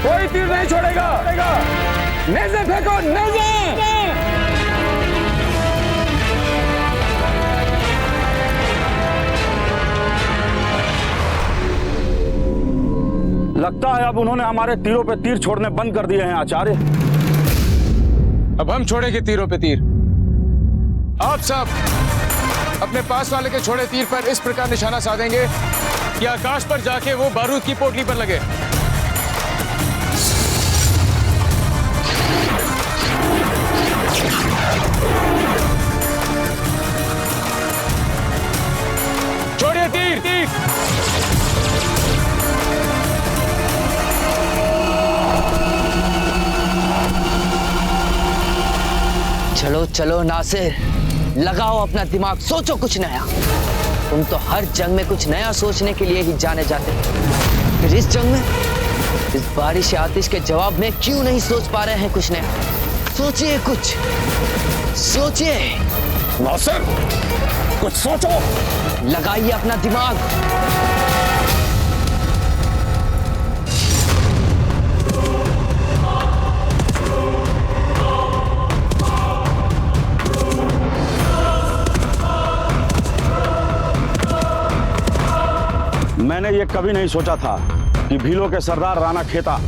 कोई तीर नहीं छोड़ेगा। नेज़े फेंको, नेज़े। लगता है अब उन्होंने हमारे तीरों पे तीर छोड़ने बंद कर दिए हैं आचार्य। अब हम छोड़ेंगे तीरों पे तीर। आप सब अपने पास वाले के छोड़े तीर पर इस प्रकार निशाना साधेंगे कि आकाश पर जाके वो बारूद की पोटली पर लगे। छोड़िए तीर। चलो चलो नासिर, लगाओ अपना दिमाग, सोचो कुछ नया। तुम तो हर जंग में कुछ नया सोचने के लिए ही जाने जाते हो। फिर इस जंग में, इस बारिश आतिश के जवाब में क्यों नहीं सोच पा रहे हैं कुछ नया? सोचिए कुछ, सोचिए। नासिर, कुछ सोचो। लगाइए अपना दिमाग। मैंने ये कभी नहीं सोचा था कि भीलों के सरदार राणा खेता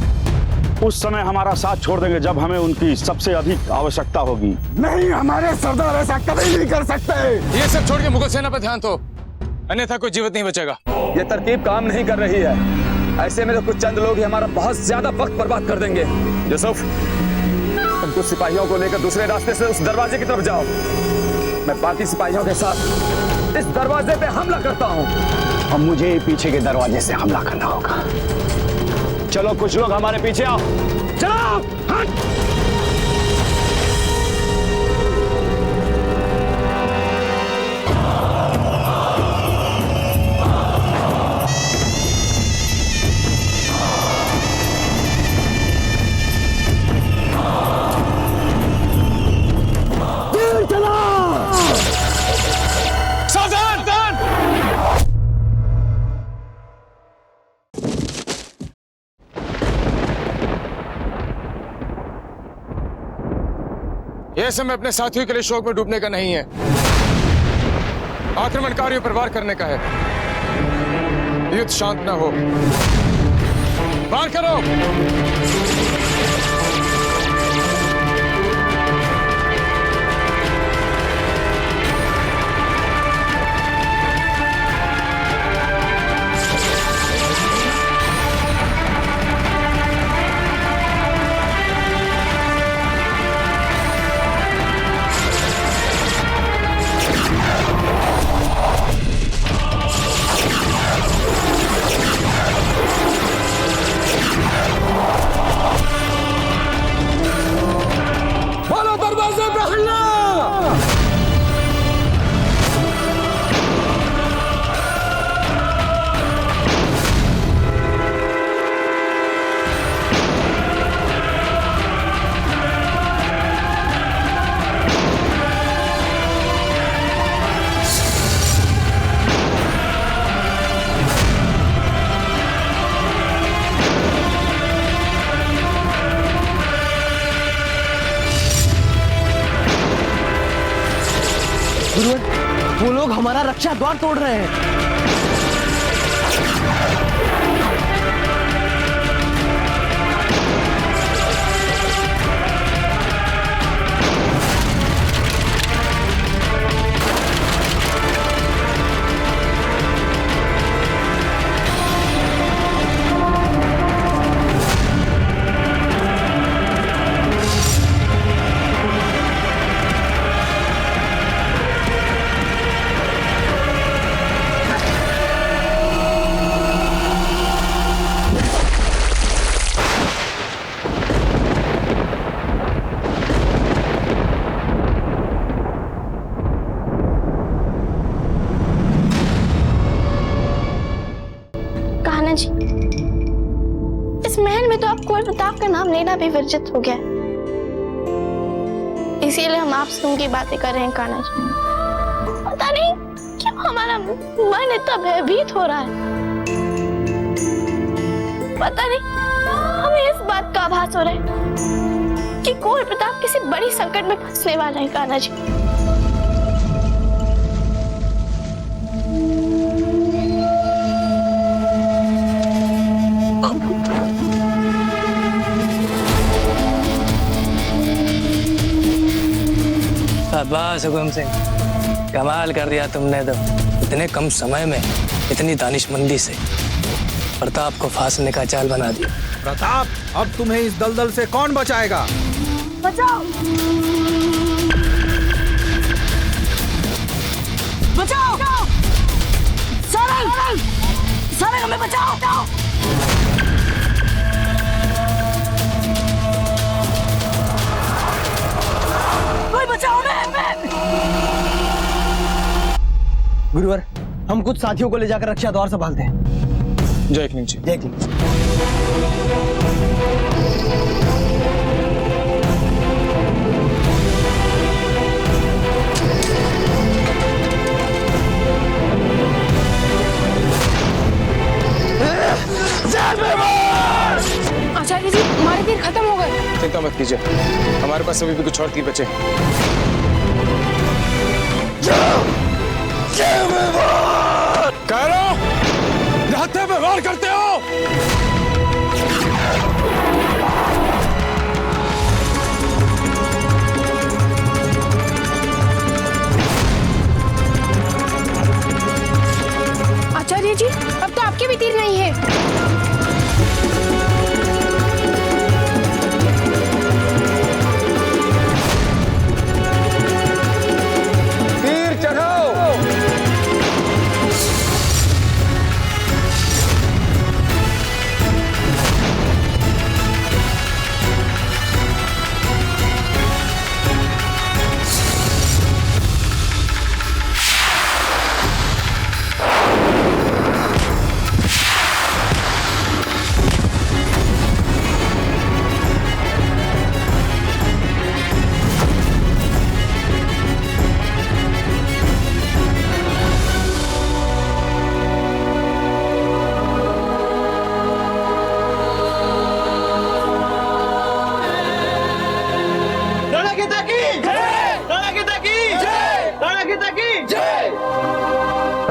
उस समय हमारा साथ छोड़ देंगे जब हमें उनकी सबसे अधिक आवश्यकता होगी। नहीं, हमारे सरदार ऐसा कभी नहीं कर सकते। ये सब छोड़ के मुगल सेना पर ध्यान दो, अन्यथा कोई जीवित नहीं बचेगा। ये तरकीब काम नहीं कर रही है। ऐसे में तो कुछ चंद लोग ही हमारा बहुत ज्यादा वक्त बर्बाद कर देंगे। यूसुफ, तुम कुछ सिपाहियों को लेकर दूसरे रास्ते से उस दरवाजे की तरफ जाओ। मैं बाकी सिपाहियों के साथ इस दरवाजे पे हमला करता हूँ। अब मुझे पीछे के दरवाजे से हमला करना होगा। चलो कुछ लोग हमारे पीछे आओ। चलो, हट। यह समय अपने साथियों के लिए शोक में डूबने का नहीं है, आक्रमणकारियों पर वार करने का है। युद्ध शांत न हो, वार करो। गुरुवर, वो लोग हमारा रक्षा द्वार तोड़ रहे हैं। इस महल में तो अब कुंवर प्रताप का नाम लेना भी वर्जित हो गया है। इसीलिए हम आपसे उनकी बातें कर रहे हैं कान्हा जी। पता नहीं क्यों हमारा मन इतना भयभीत हो रहा है। पता नहीं हमें इस बात का आभास हो रहा है कि कुंवर प्रताप किसी बड़ी संकट में फंसने वाला है कान्हा जी। शाबाश हुकुम सिंह, कमाल कर दिया तुमने तो। इतने कम समय में इतनी दानिशमंदी से प्रताप को फांसने का चाल बना दिया। प्रताप, अब तुम्हें इस दलदल से कौन बचाएगा? बचाओ, बचाओ, सारंग, सारंग हमें बचाओ। कोई बचाओ मैं। गुरुवर, हम कुछ साथियों को ले जाकर रक्षा द्वार संभालते हैं। जय किंग जी। जय किंग जी। आचार्य जी, हमारे तीर खत्म हो गए। चिंता मत कीजिए, हमारे पास अभी भी कुछ और तीर बचे। कह रहा हूं, हत्या पे वार करते हो। आचार्य जी, अब तो आपके भी तीर नहीं है।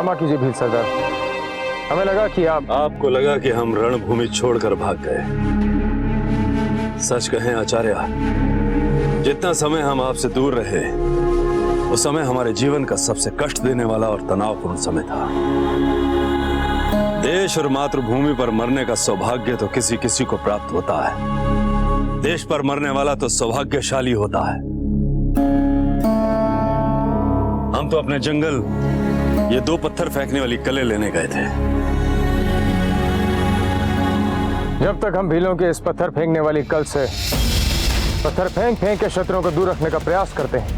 क्षमा कीजिए भील सरदार, हमें लगा कि आपको लगा कि हम रणभूमि छोड़कर भाग गए। सच कहें आचार्य, जितना समय हम आपसे दूर रहे उस समय हमारे जीवन का सबसे कष्ट देने वाला और तनावपूर्ण समय था। देश और मातृभूमि पर मरने का सौभाग्य तो किसी किसी को प्राप्त होता है, देश पर मरने वाला तो सौभाग्यशाली होता है। हम तो अपने जंगल ये 2 पत्थर फेंकने वाली कलें लेने गए थे। जब तक हम भीलों के इस पत्थर फेंकने वाली कल से पत्थर फेंक फेंक के शत्रुओं को दूर रखने का प्रयास करते हैं,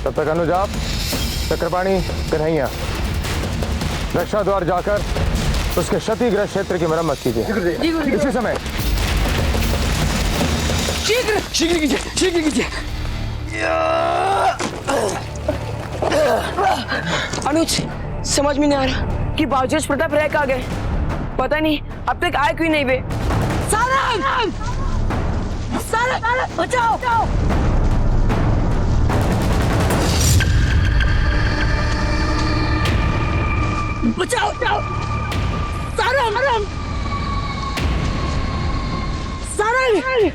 तब तक अनुज आप, चक्रपाणी, कन्हैया रक्षा द्वार जाकर उसके क्षतिग्रस्त क्षेत्र की मरम्मत कीजिए। इसी समय शीघ्र कीजिए, शीघ्र कीजिए। अनुज, समझ में नहीं आ रहा कि बावजूद प्रताप रह कहाँ गए। पता नहीं अब तक आए क्यों नहीं वे। सारंग! सारंग! बचाओ! बचाओ! बचाओ! सारंग! सारंग!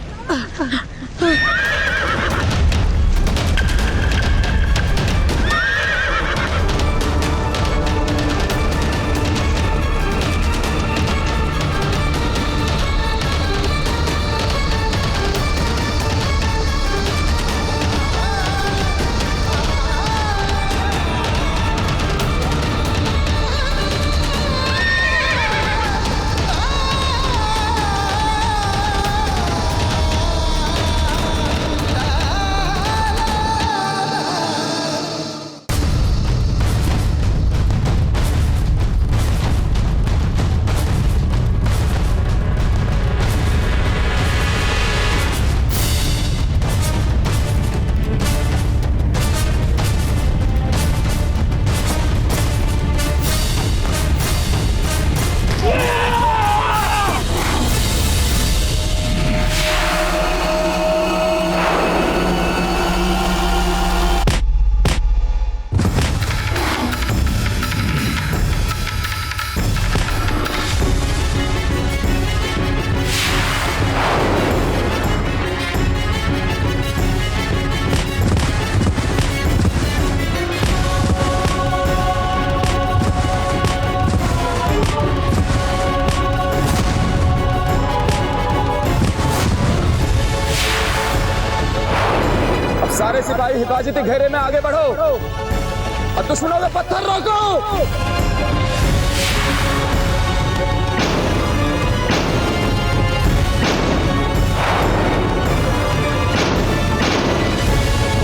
सारे सिपाही हिफाजती घेरे में आगे बढ़ो और दुश्मनों के पत्थर रोको।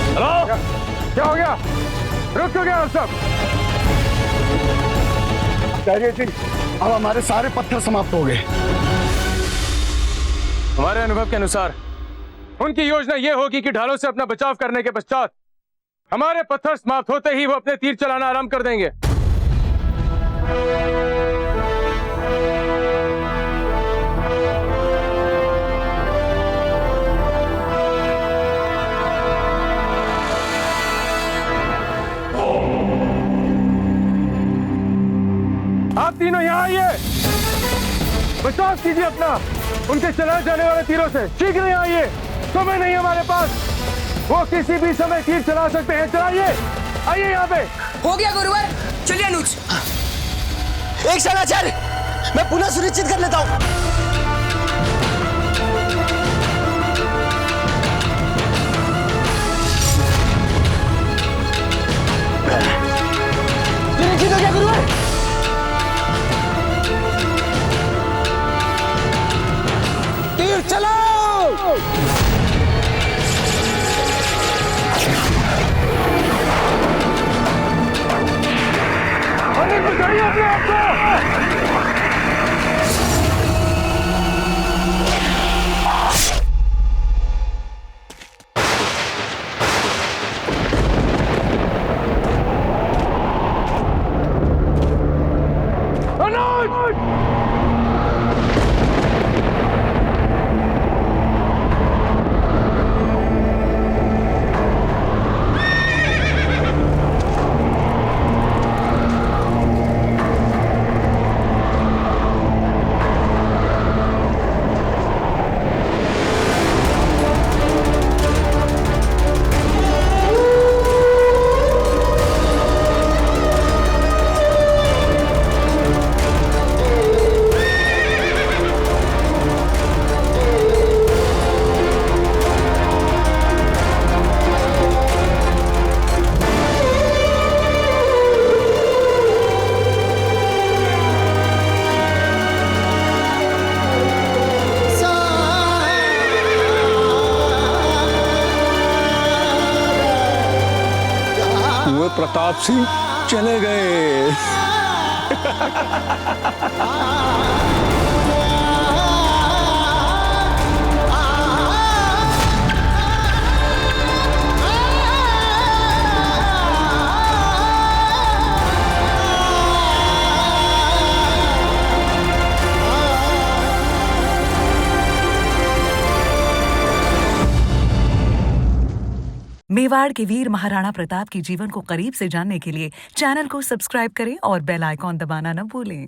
हेलो, क्या हो गया? रुक क्यों गया आप सब? आचार्य जी, अब हमारे सारे पत्थर समाप्त हो गए। हमारे अनुभव के अनुसार उनकी योजना यह होगी कि ढालों से अपना बचाव करने के पश्चात हमारे पत्थर समाप्त होते ही वो अपने तीर चलाना आरंभ कर देंगे। आप तीनों यहाँ आइए, बचाव कीजिए अपना उनके चलाए जाने वाले तीरों से। शीघ्र यहाँ आइए, समय नहीं हमारे पास, वो किसी भी समय तीर चला सकते हैं। चलाइए, आइए यहाँ पे। हो गया गुरुवर, चलिए अनुज। एक क्षण आचार्य, मैं पुनः सुनिश्चित कर लेता हूँ। सुनिश्चित हो गया गुरुवर। तीर चलाओ। अरे बचाइए अपने आप को। प्रताप सिंह चले गए। मेवाड़ के वीर महाराणा प्रताप के जीवन को करीब से जानने के लिए चैनल को सब्सक्राइब करें और बेल आइकॉन दबाना न भूलें।